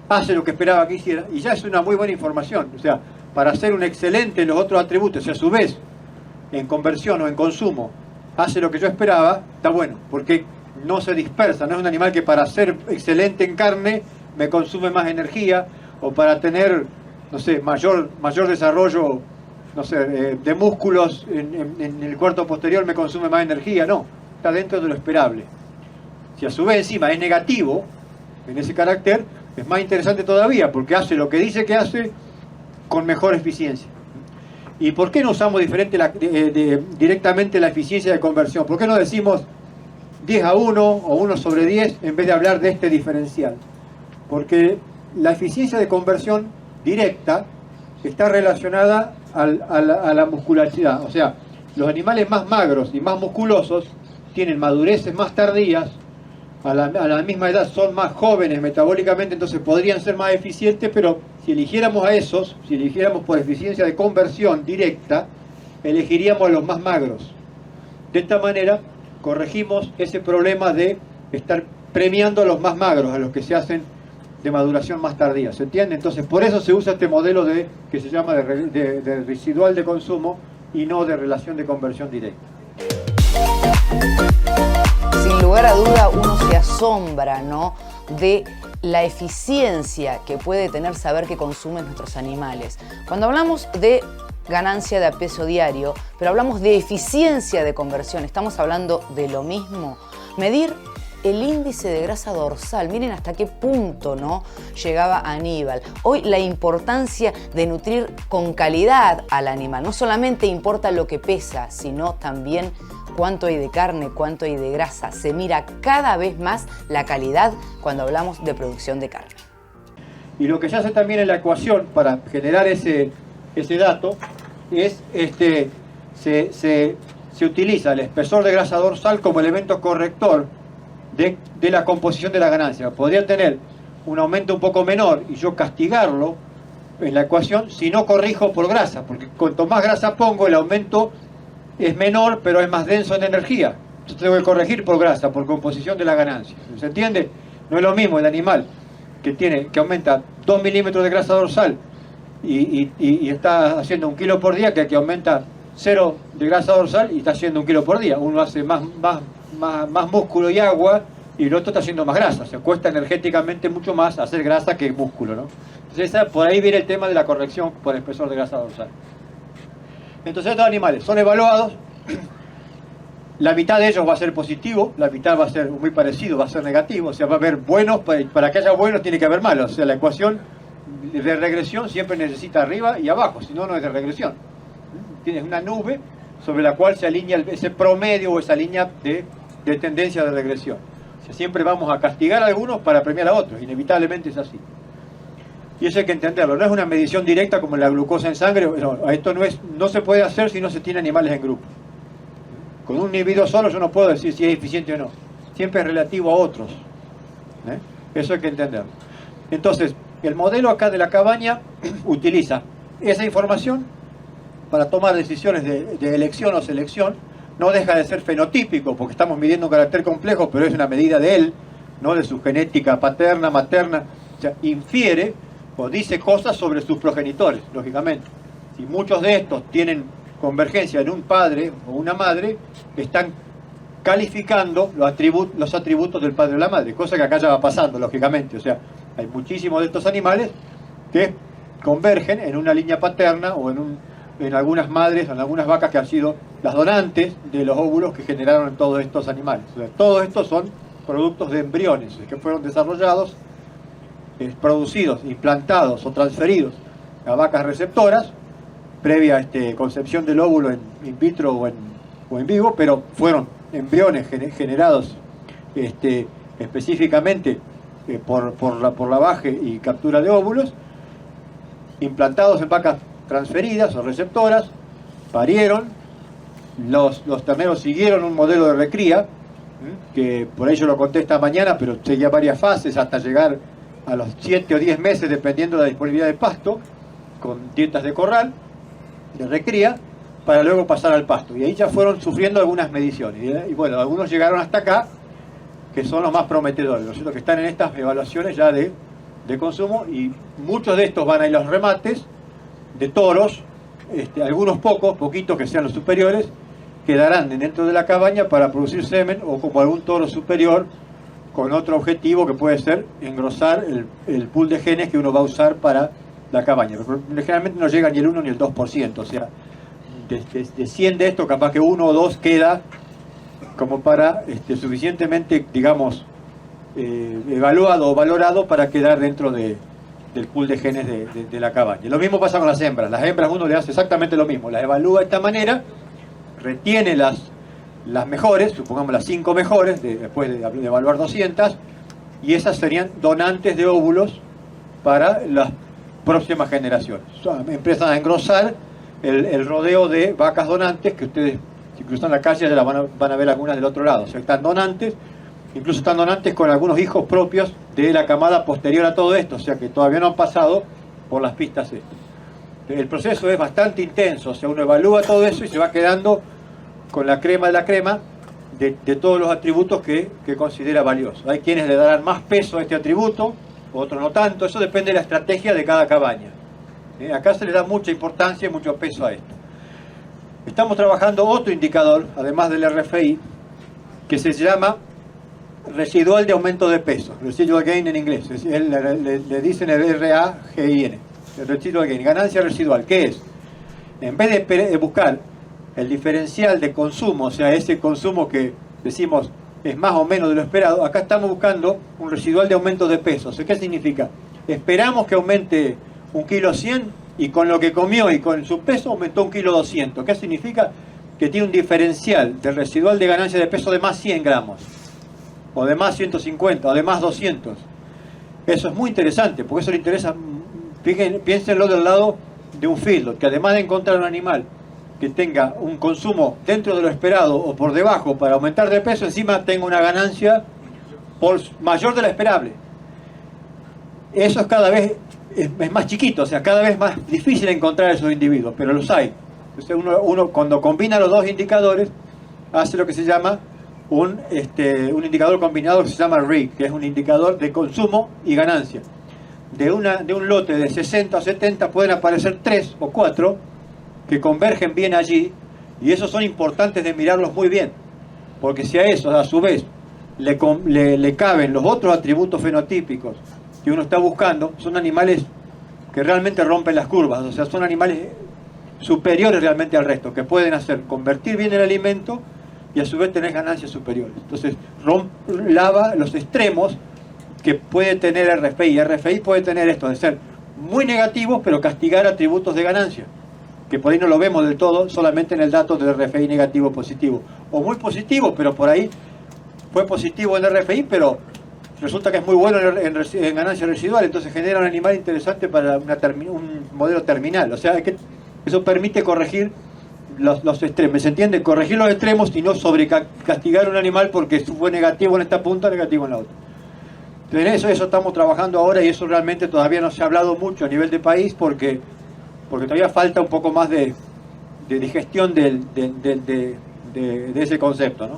hace lo que esperaba que hiciera, y ya es una muy buena información. O sea, para ser un excelente en los otros atributos, y a su vez en conversión o en consumo hace lo que yo esperaba, está bueno, porque no se dispersa, no es un animal que para ser excelente en carne me consume más energía, o para tener, no sé, mayor desarrollo, no sé, de músculos en el cuarto posterior me consume más energía. No, está dentro de lo esperable. Si a su vez encima es negativo en ese carácter, es más interesante todavía, porque hace lo que dice que hace con mejor eficiencia. ¿Y por qué no usamos directamente la eficiencia de conversión? ¿Por qué no decimos 10:1 o 1/10 en vez de hablar de este diferencial? Porque la eficiencia de conversión directa está relacionada a la muscularidad. O sea, los animales más magros y más musculosos tienen madureces más tardías, a la misma edad son más jóvenes metabólicamente, entonces podrían ser más eficientes, pero si eligiéramos a esos, si eligiéramos por eficiencia de conversión directa, elegiríamos a los más magros. De esta manera corregimos ese problema de estar premiando a los más magros, a los que se hacen de maduración más tardía, ¿se entiende? Entonces por eso se usa este modelo que se llama de residual de consumo y no de relación de conversión directa. Sin lugar a duda uno se asombra, ¿no?, de la eficiencia que puede tener saber qué consumen nuestros animales. Cuando hablamos de ganancia de peso diario, pero hablamos de eficiencia de conversión, ¿estamos hablando de lo mismo? Medir el índice de grasa dorsal, miren hasta qué punto, ¿no?, llegaba Aníbal. Hoy la importancia de nutrir con calidad al animal, no solamente importa lo que pesa, sino también cuánto hay de carne, cuánto hay de grasa. Se mira cada vez más la calidad cuando hablamos de producción de carne. Y lo que se hace también en la ecuación para generar ese dato es se utiliza el espesor de grasa dorsal como elemento corrector de la composición de la ganancia. Podría tener un aumento un poco menor y yo castigarlo en la ecuación si no corrijo por grasa, porque cuanto más grasa pongo, el aumento es menor, pero es más denso en energía. Entonces tengo que corregir por grasa, por composición de la ganancia. ¿Se entiende? No es lo mismo el animal que aumenta 2 milímetros de grasa dorsal y está haciendo 1 kilo por día, que aumenta 0 de grasa dorsal y está haciendo 1 kilo por día. Uno hace más músculo y agua y el otro está haciendo más grasa. Se cuesta energéticamente mucho más hacer grasa que músculo, ¿no? Entonces por ahí viene el tema de la corrección por espesor de grasa dorsal. Entonces estos animales son evaluados, la mitad de ellos va a ser positivo, la mitad va a ser muy parecido, va a ser negativo, o sea, va a haber buenos, para que haya buenos tiene que haber malos, o sea, la ecuación de regresión siempre necesita arriba y abajo, si no, no es de regresión. Tienes una nube sobre la cual se alinea ese promedio o esa línea de tendencia de regresión. O sea, siempre vamos a castigar a algunos para premiar a otros, inevitablemente es así. Y eso hay que entenderlo, no es una medición directa como la glucosa en sangre, no, esto no se puede hacer si no se tiene animales en grupo. Con un individuo solo yo no puedo decir si es eficiente o no, siempre es relativo a otros. Eso hay que entenderlo. Entonces, el modelo acá de la cabaña utiliza esa información para tomar decisiones de elección o selección, no deja de ser fenotípico, porque estamos midiendo un carácter complejo, pero es una medida de él, no de su genética paterna, materna, o sea, infiere o dice cosas sobre sus progenitores, lógicamente. Si muchos de estos tienen convergencia en un padre o una madre, están calificando los atributos del padre o la madre, cosa que acá ya va pasando, lógicamente. O sea, hay muchísimos de estos animales que convergen en una línea paterna o en algunas madres, en algunas vacas que han sido las donantes de los óvulos que generaron todos estos animales. O sea, todos estos son productos de embriones que fueron desarrollados, producidos, implantados o transferidos a vacas receptoras previa concepción del óvulo in vitro o en vivo, pero fueron embriones generados específicamente por lavaje y captura de óvulos, implantados en vacas transferidas o receptoras, parieron, los terneros siguieron un modelo de recría, que por ello lo conté esta mañana, pero seguía varias fases hasta llegar a los 7 o 10 meses, dependiendo de la disponibilidad de pasto, con dietas de corral, de recría, para luego pasar al pasto. Y ahí ya fueron sufriendo algunas mediciones. Y bueno, algunos llegaron hasta acá, que son los más prometedores, ¿no es cierto?, que están en estas evaluaciones ya de consumo, y muchos de estos van a ir a los remates de toros, algunos poquitos que sean los superiores, quedarán dentro de la cabaña para producir semen, o como algún toro superior con otro objetivo que puede ser engrosar el pool de genes que uno va a usar para la cabaña. Pero generalmente no llega ni el 1 ni el 2%, o sea, de 100 de estos capaz que 1 o 2 queda como para suficientemente, digamos, evaluado o valorado para quedar dentro del pool de genes de la cabaña. Lo mismo pasa con las hembras. Las hembras uno le hace exactamente lo mismo, las evalúa de esta manera, retiene las mejores, supongamos las 5 mejores, después de evaluar 200, y esas serían donantes de óvulos para las próximas generaciones. Empiezan a engrosar el rodeo de vacas donantes, que ustedes, si cruzan la calle, ya las van a ver algunas del otro lado. O sea, están donantes, incluso están donantes con algunos hijos propios de la camada posterior a todo esto, o sea que todavía no han pasado por las pistas estas. El proceso es bastante intenso, o sea, uno evalúa todo eso y se va quedando con la crema de la crema de todos los atributos que considera valiosos. Hay quienes le darán más peso a este atributo, otros no tanto, eso depende de la estrategia de cada cabaña. Acá se le da mucha importancia y mucho peso a esto. Estamos trabajando otro indicador, además del RFI, que se llama residual de aumento de peso, residual gain en inglés, le dicen el RAGIN, el residual gain, ganancia residual. ¿Qué es? En vez de buscar el diferencial de consumo, o sea, ese consumo que decimos es más o menos de lo esperado, acá estamos buscando un residual de aumento de peso. O sea, ¿qué significa? Esperamos que aumente 1,1 kg y con lo que comió y con su peso aumentó 1,2 kg. ¿Qué significa? Que tiene un diferencial de residual de ganancia de peso de más 100 gramos, o de más 150, o de más 200. Eso es muy interesante, porque eso le interesa. Piénsenlo del lado de un feedlot, que además de encontrar un animal que tenga un consumo dentro de lo esperado o por debajo para aumentar de peso, encima tenga una ganancia mayor de la esperable. Eso es cada vez es más chiquito, o sea, cada vez más difícil encontrar esos individuos, pero los hay. Entonces uno cuando combina los dos indicadores, hace lo que se llama un indicador combinado que se llama RIG, que es un indicador de consumo y ganancia. De un lote de 60 o 70 pueden aparecer 3 o 4 que convergen bien allí, y esos son importantes de mirarlos muy bien, porque si a esos a su vez le caben los otros atributos fenotípicos que uno está buscando, son animales que realmente rompen las curvas, o sea, son animales superiores realmente al resto, que pueden hacer convertir bien el alimento y a su vez tener ganancias superiores. Entonces lava los extremos que puede tener RFI. RFI puede tener esto de ser muy negativos, pero castigar atributos de ganancia, que por ahí no lo vemos del todo, solamente en el dato del RFI negativo positivo, o muy positivo, pero por ahí fue positivo en RFI, pero resulta que es muy bueno en ganancia residual, entonces genera un animal interesante para un modelo terminal. O sea, eso permite corregir los extremos, ¿se entiende? Corregir los extremos y no sobrecastigar un animal porque fue negativo en esta punta, negativo en la otra. Entonces eso estamos trabajando ahora, y eso realmente todavía no se ha hablado mucho a nivel de país, porque todavía falta un poco más de digestión de ese concepto, ¿no?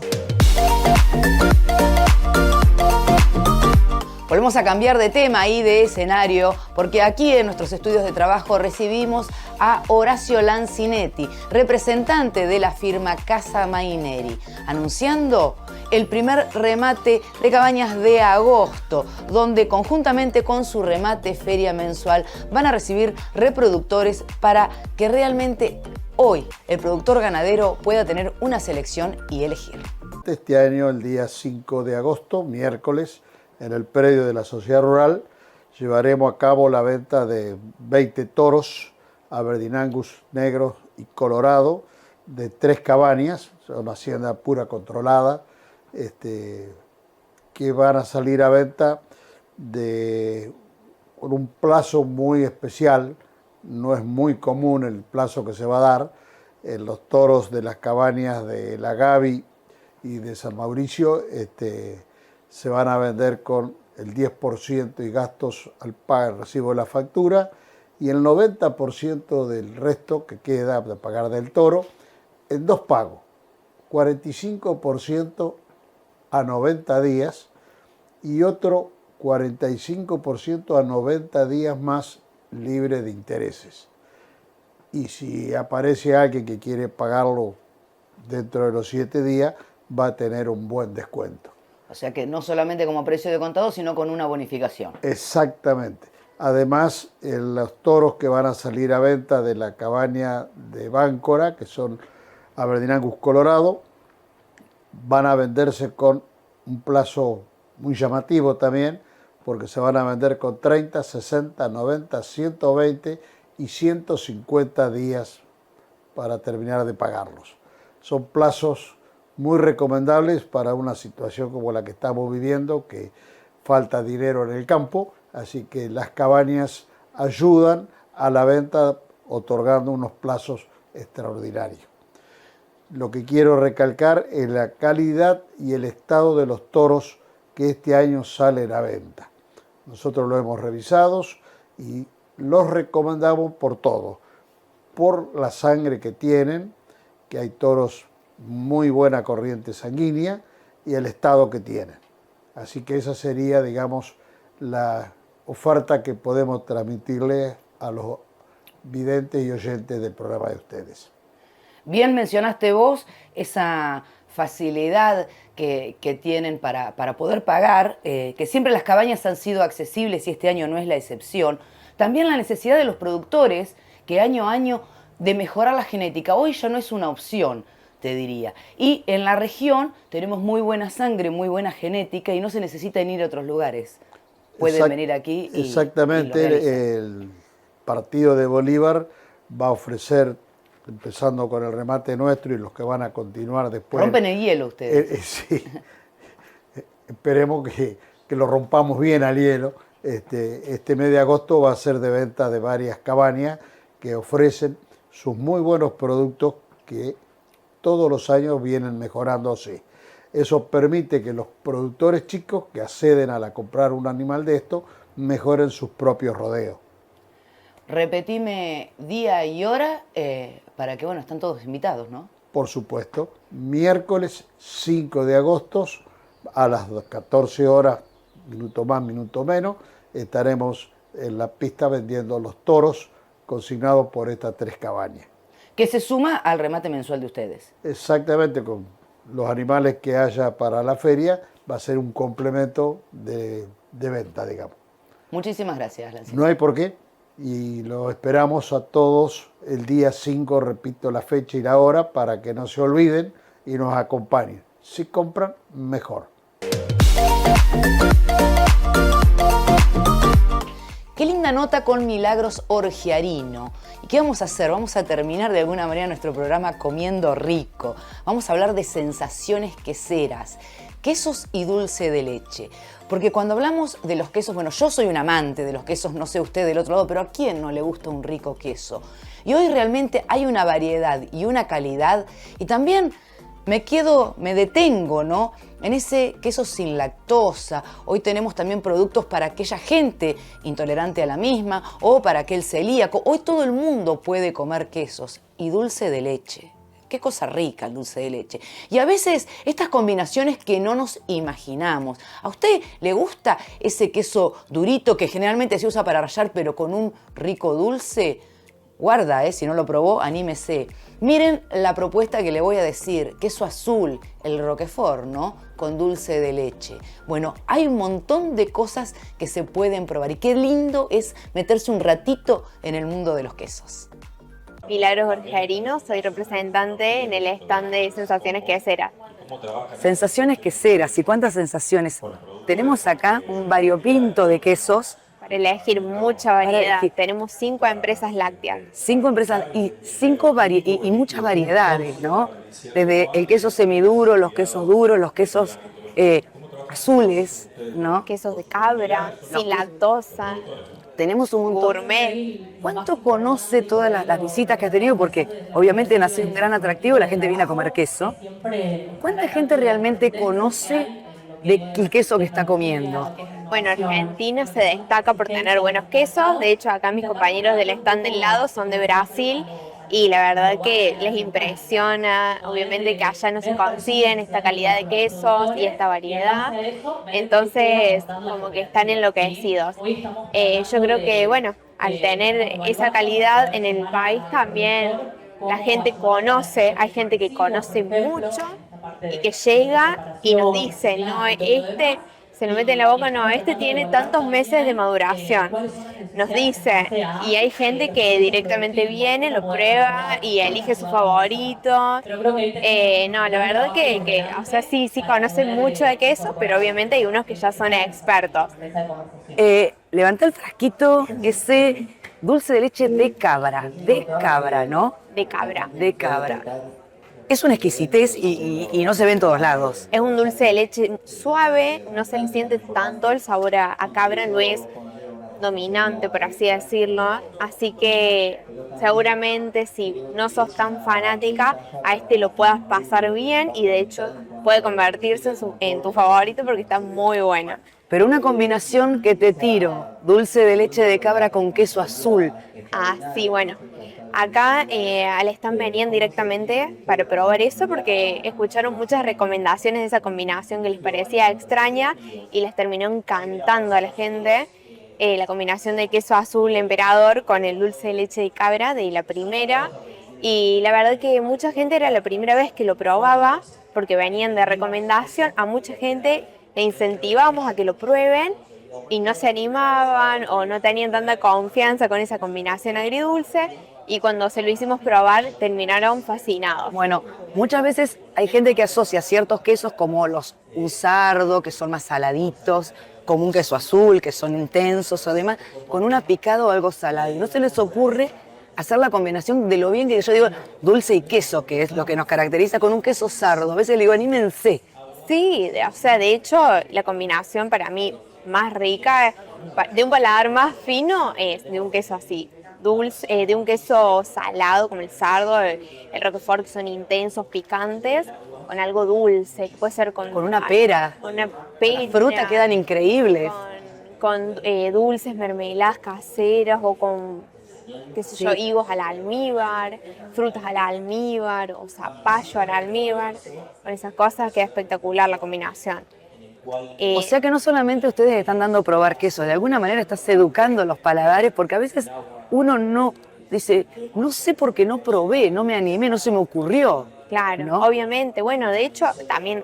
Volvemos a cambiar de tema y de escenario, porque aquí en nuestros estudios de trabajo recibimos a Horacio Lancinetti, representante de la firma Casa Maineri, anunciando el primer remate de cabañas de agosto, donde conjuntamente con su remate feria mensual van a recibir reproductores para que realmente hoy el productor ganadero pueda tener una selección y elegir. Este año, el día 5 de agosto, miércoles, en el predio de la Sociedad Rural, llevaremos a cabo la venta de 20 toros Aberdeen Angus negros y colorado de 3 cabañas, una hacienda pura controlada, que van a salir a venta con un plazo muy especial, no es muy común el plazo que se va a dar. Los toros de las cabañas de La Gaby y de San Mauricio se van a vender con el 10% y gastos al pagar recibo de la factura, y el 90% del resto que queda de pagar del toro en 2 pagos, 45% a 90 días y otro 45% a 90 días más libre de intereses. Y si aparece alguien que quiere pagarlo dentro de los 7 días, va a tener un buen descuento. O sea que no solamente como precio de contado, sino con una bonificación. Exactamente. Además, los toros que van a salir a venta de la cabaña de Báncora, que son Aberdeen Angus Colorado, van a venderse con un plazo muy llamativo también, porque se van a vender con 30, 60, 90, 120 y 150 días para terminar de pagarlos. Son plazos muy recomendables para una situación como la que estamos viviendo, que falta dinero en el campo, así que las cabañas ayudan a la venta otorgando unos plazos extraordinarios. Lo que quiero recalcar es la calidad y el estado de los toros que este año salen a venta. Nosotros lo hemos revisado y los recomendamos por todo, por la sangre que tienen, que hay toros muy buena corriente sanguínea, y el estado que tienen. Así que esa sería, digamos, la oferta que podemos transmitirle a los videntes y oyentes del programa de ustedes. Bien mencionaste vos esa facilidad que tienen para poder pagar, que siempre las cabañas han sido accesibles y este año no es la excepción. También la necesidad de los productores, que año a año, de mejorar la genética. Hoy ya no es una opción, te diría. Y en la región tenemos muy buena sangre, muy buena genética y no se necesitan ir a otros lugares. Pueden venir aquí y exactamente, el partido de Bolívar va a ofrecer, empezando con el remate nuestro y los que van a continuar después. Rompen el hielo ustedes. Sí, esperemos que lo rompamos bien al hielo. Este mes de agosto va a ser de venta de varias cabañas que ofrecen sus muy buenos productos que todos los años vienen mejorándose. Eso permite que los productores chicos que acceden a comprar un animal de esto mejoren sus propios rodeos. Repetime día y hora para que, bueno, están todos invitados, ¿no? Por supuesto, miércoles 5 de agosto a las 14 horas, minuto más, minuto menos, estaremos en la pista vendiendo los toros consignados por estas 3 cabañas. Que se suma al remate mensual de ustedes. Exactamente, con los animales que haya para la feria, va a ser un complemento de venta, digamos. Muchísimas gracias, Lancito. No hay por qué, y lo esperamos a todos el día 5, repito la fecha y la hora, para que no se olviden y nos acompañen. Si compran, mejor. Qué linda nota con Milagros Orgiarino. ¿Y qué vamos a hacer? Vamos a terminar de alguna manera nuestro programa comiendo rico. Vamos a hablar de sensaciones queseras, quesos y dulce de leche. Porque cuando hablamos de los quesos, bueno, yo soy un amante de los quesos, no sé usted del otro lado, pero ¿a quién no le gusta un rico queso? Y hoy realmente hay una variedad y una calidad, y también me detengo, ¿no?, en ese queso sin lactosa. Hoy tenemos también productos para aquella gente intolerante a la misma o para aquel celíaco. Hoy todo el mundo puede comer quesos y dulce de leche. Qué cosa rica el dulce de leche. Y a veces estas combinaciones que no nos imaginamos. ¿A usted le gusta ese queso durito que generalmente se usa para rallar pero con un rico dulce? Guarda, si no lo probó, anímese. Miren la propuesta que le voy a decir, queso azul, el Roquefort, ¿no?, con dulce de leche. Bueno, hay un montón de cosas que se pueden probar y qué lindo es meterse un ratito en el mundo de los quesos. Milagros Orgiarino, soy representante en el stand de Sensaciones Queseras. Sensaciones queseras, ¿y cuántas sensaciones? Tenemos acá un variopinto de quesos. Para elegir mucha variedad. Tenemos 5 empresas lácteas. 5 empresas y muchas variedades, ¿no? Desde el queso semiduro, los quesos duros, los quesos azules, ¿no? Quesos de cabra, sin lactosa. tenemos un montón. Gourmet. ¿Cuánto conoce todas las visitas que has tenido? Porque obviamente nace un gran atractivo, la gente viene a comer queso. ¿Cuánta gente realmente conoce del queso que está comiendo? Bueno, Argentina se destaca por tener buenos quesos. De hecho, acá mis compañeros del stand del lado son de Brasil y la verdad que les impresiona, obviamente, que allá no se consiguen esta calidad de quesos y esta variedad. Entonces, como que están enloquecidos. Yo creo que, bueno, al tener esa calidad en el país también la gente conoce, hay gente que conoce mucho y que llega y nos dice, no, este se lo mete en la boca, no, este tiene tantos meses de maduración, nos dice, y hay gente que directamente viene, lo prueba y elige su favorito. No, la verdad que, o sea, sí conocen mucho de queso, pero obviamente hay unos que ya son expertos. Levanta el frasquito, ese dulce de leche de cabra, ¿no? De cabra. De cabra. Es una exquisitez y no se ve en todos lados. Es un dulce de leche suave, no se le siente tanto el sabor a cabra, no es dominante, por así decirlo. Así que seguramente si no sos tan fanática, a este lo puedas pasar bien y de hecho puede convertirse en tu favorito porque está muy bueno. Pero una combinación que te tiro, dulce de leche de cabra con queso azul. Ah, sí, bueno. Acá al stand venían directamente para probar eso porque escucharon muchas recomendaciones de esa combinación que les parecía extraña y les terminó encantando a la gente. La combinación de queso azul emperador con el dulce de leche de cabra de la primera. Y la verdad que mucha gente era la primera vez que lo probaba porque venían de recomendación. A mucha gente le incentivamos a que lo prueben y no se animaban o no tenían tanta confianza con esa combinación agridulce. Y cuando se lo hicimos probar, terminaron fascinados. Bueno, muchas veces hay gente que asocia ciertos quesos como los usardo, que son más saladitos, como un queso azul, que son intensos o demás, con una picada o algo salado. Y no se les ocurre hacer la combinación de lo bien que yo digo, dulce y queso, que es lo que nos caracteriza, con un queso sardo. A veces le digo, anímense. Sí, o sea, de hecho, la combinación para mí más rica, de un paladar más fino, es de un queso así. Dulce, de un queso salado como el sardo, el roquefort, que son intensos, picantes, con algo dulce, que puede ser con una pera. Una pera. Las frutas quedan increíbles. Con dulces, mermeladas caseras o con, qué sé yo, higos al almíbar, frutas al almíbar o zapallo al almíbar. Con esas cosas queda espectacular la combinación. O sea que no solamente ustedes están dando a probar queso, de alguna manera estás educando los paladares, porque a veces uno no dice, no sé por qué no probé, no me animé, no se me ocurrió. Claro, ¿no? Obviamente. Bueno, de hecho, también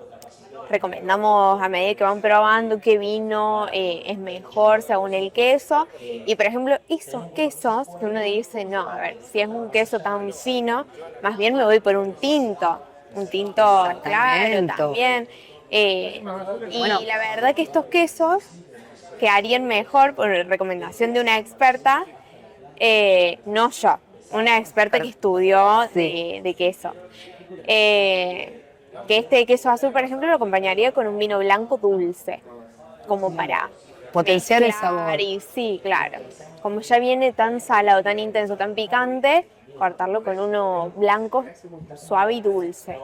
recomendamos a medida que van probando qué vino es mejor según el queso. Y, por ejemplo, esos quesos que uno dice, no, a ver, si es un queso tan fino, más bien me voy por un tinto. Un tinto claro también. Y bueno, la verdad que estos quesos quedarían mejor, por recomendación de una experta, no yo, una experta que estudió de queso. Que este queso azul, por ejemplo, lo acompañaría con un vino blanco dulce, como para potenciar el sabor. Y sí, claro. Como ya viene tan salado, tan intenso, tan picante, cortarlo con uno blanco, suave y dulce.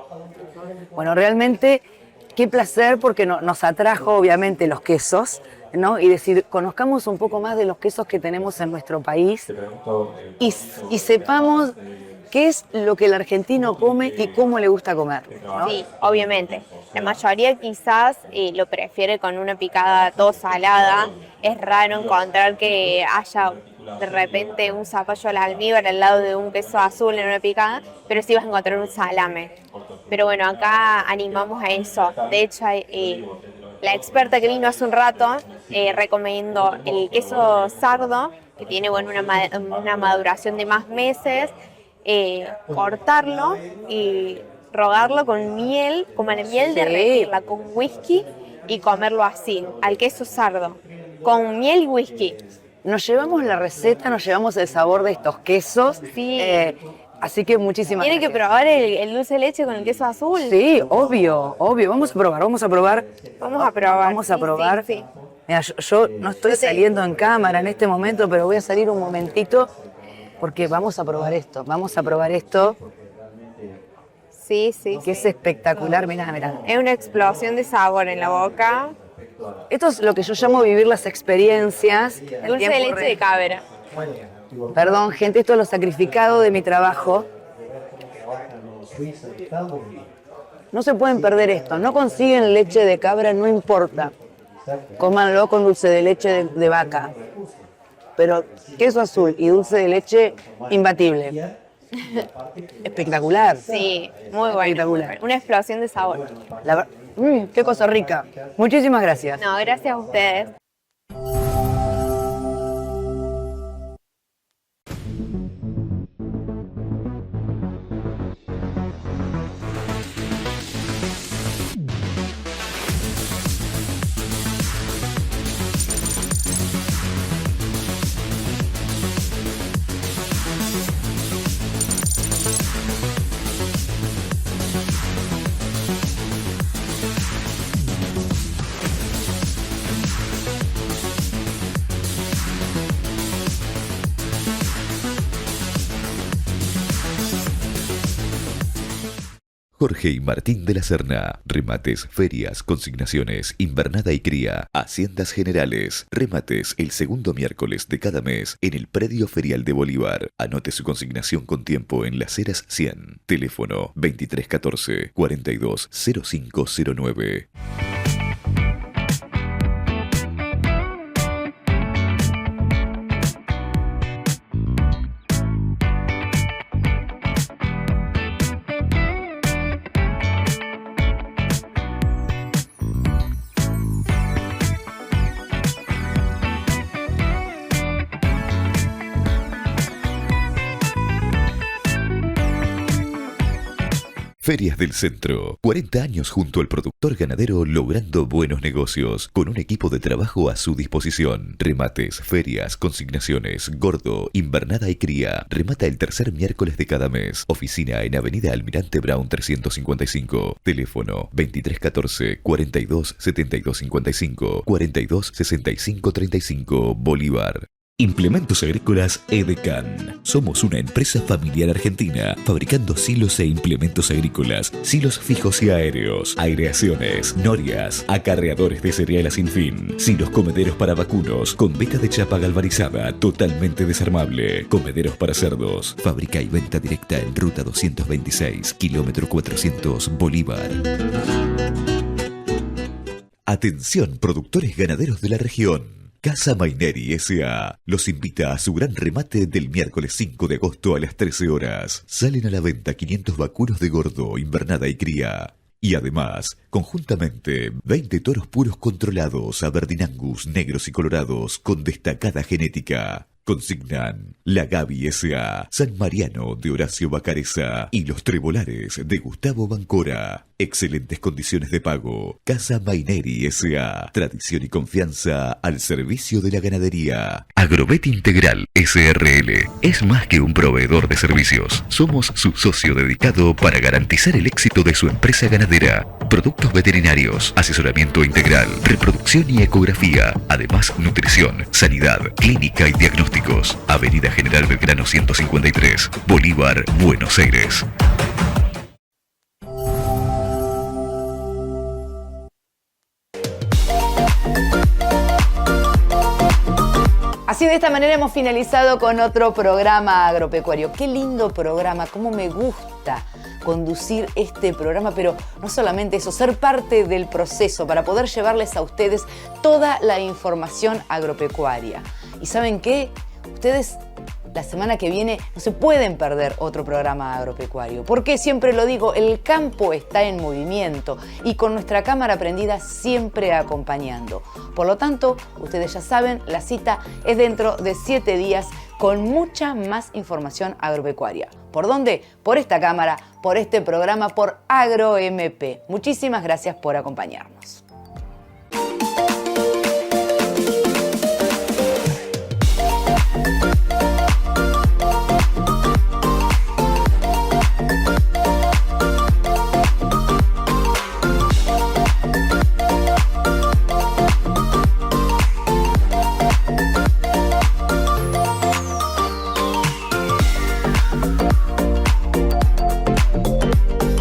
Bueno, realmente qué placer porque nos atrajo obviamente los quesos, ¿no? Y decir, conozcamos un poco más de los quesos que tenemos en nuestro país y sepamos qué es lo que el argentino come y cómo le gusta comer, ¿no? Sí, obviamente. La mayoría quizás lo prefiere con una picada todo salada. Es raro encontrar que haya de repente un zapallo al almíbar al lado de un queso azul en una picada, pero sí vas a encontrar un salame. Pero bueno, acá animamos a eso. De hecho, la experta que vino hace un rato recomendó el queso sardo, que tiene bueno, una maduración de más meses, cortarlo y rogarlo con miel, como la miel derretirla con whisky y comerlo así, al queso sardo, con miel y whisky. Nos llevamos la receta, nos llevamos el sabor de estos quesos. Sí. Así que muchísimas gracias. ¿Tiene que probar el dulce de leche con el queso azul? Sí, obvio. Vamos a probar. Vamos a probar. Sí. Mira, yo no estoy saliendo en cámara en este momento, pero voy a salir un momentito porque vamos a probar esto. Vamos a probar esto. Sí, sí. Que es espectacular, mirá. Es una explosión de sabor en la boca. Esto es lo que yo llamo vivir las experiencias. Dulce de leche de cabra. Perdón, gente, esto es lo sacrificado de mi trabajo. No se pueden perder esto. No consiguen leche de cabra, no importa. Cómanlo con dulce de leche de vaca. Pero queso azul y dulce de leche, imbatible. Espectacular. Sí, muy bueno. Espectacular. Una explosión de sabor. Qué cosa rica. Muchísimas gracias. No, gracias a ustedes. Jorge y Martín de la Serna. Remates, ferias, consignaciones, invernada y cría, haciendas generales. Remates el segundo miércoles de cada mes en el predio ferial de Bolívar. Anote su consignación con tiempo en Las Heras 100. Teléfono 2314 420509. Ferias del Centro. 40 años junto al productor ganadero logrando buenos negocios, con un equipo de trabajo a su disposición. Remates, ferias, consignaciones, gordo, invernada y cría. Remata el tercer miércoles de cada mes. Oficina en Avenida Almirante Brown 355. Teléfono 2314 42 72 55 42 65 35 Bolívar. Implementos Agrícolas Edecan. Somos una empresa familiar argentina fabricando silos e implementos agrícolas, silos fijos y aéreos, aireaciones, norias, acarreadores de cereal a sin fin, silos comederos para vacunos con veta de chapa galvanizada totalmente desarmable, comederos para cerdos. Fábrica y venta directa en Ruta 226, kilómetro 400, Bolívar. Atención, productores ganaderos de la región. Casa Maineri S.A. los invita a su gran remate del miércoles 5 de agosto a las 13 horas. Salen a la venta 500 vacunos de gordo, invernada y cría. Y además, conjuntamente, 20 toros puros controlados, Aberdeen Angus, negros y colorados, con destacada genética. Consignan La Gaby S.A., San Mariano de Horacio Bacareza y Los Trebolares de Gustavo Bancora. Excelentes condiciones de pago. Casa Maineri S.A. Tradición y confianza al servicio de la ganadería. Agrovet Integral S.R.L. es más que un proveedor de servicios. Somos su socio dedicado para garantizar el éxito de su empresa ganadera. Productos veterinarios, asesoramiento integral, reproducción y ecografía. Además, nutrición, sanidad, clínica y diagnósticos. Avenida General Belgrano 153, Bolívar, Buenos Aires. Así de esta manera hemos finalizado con otro programa agropecuario. Qué lindo programa, cómo me gusta conducir este programa, pero no solamente eso, ser parte del proceso para poder llevarles a ustedes toda la información agropecuaria. ¿Y saben qué? Ustedes la semana que viene no se pueden perder otro programa agropecuario, porque siempre lo digo, el campo está en movimiento y con nuestra cámara prendida siempre acompañando. Por lo tanto, ustedes ya saben, la cita es dentro de 7 días con mucha más información agropecuaria. ¿Por dónde? Por esta cámara, por este programa, por AgroMP. Muchísimas gracias por acompañarnos.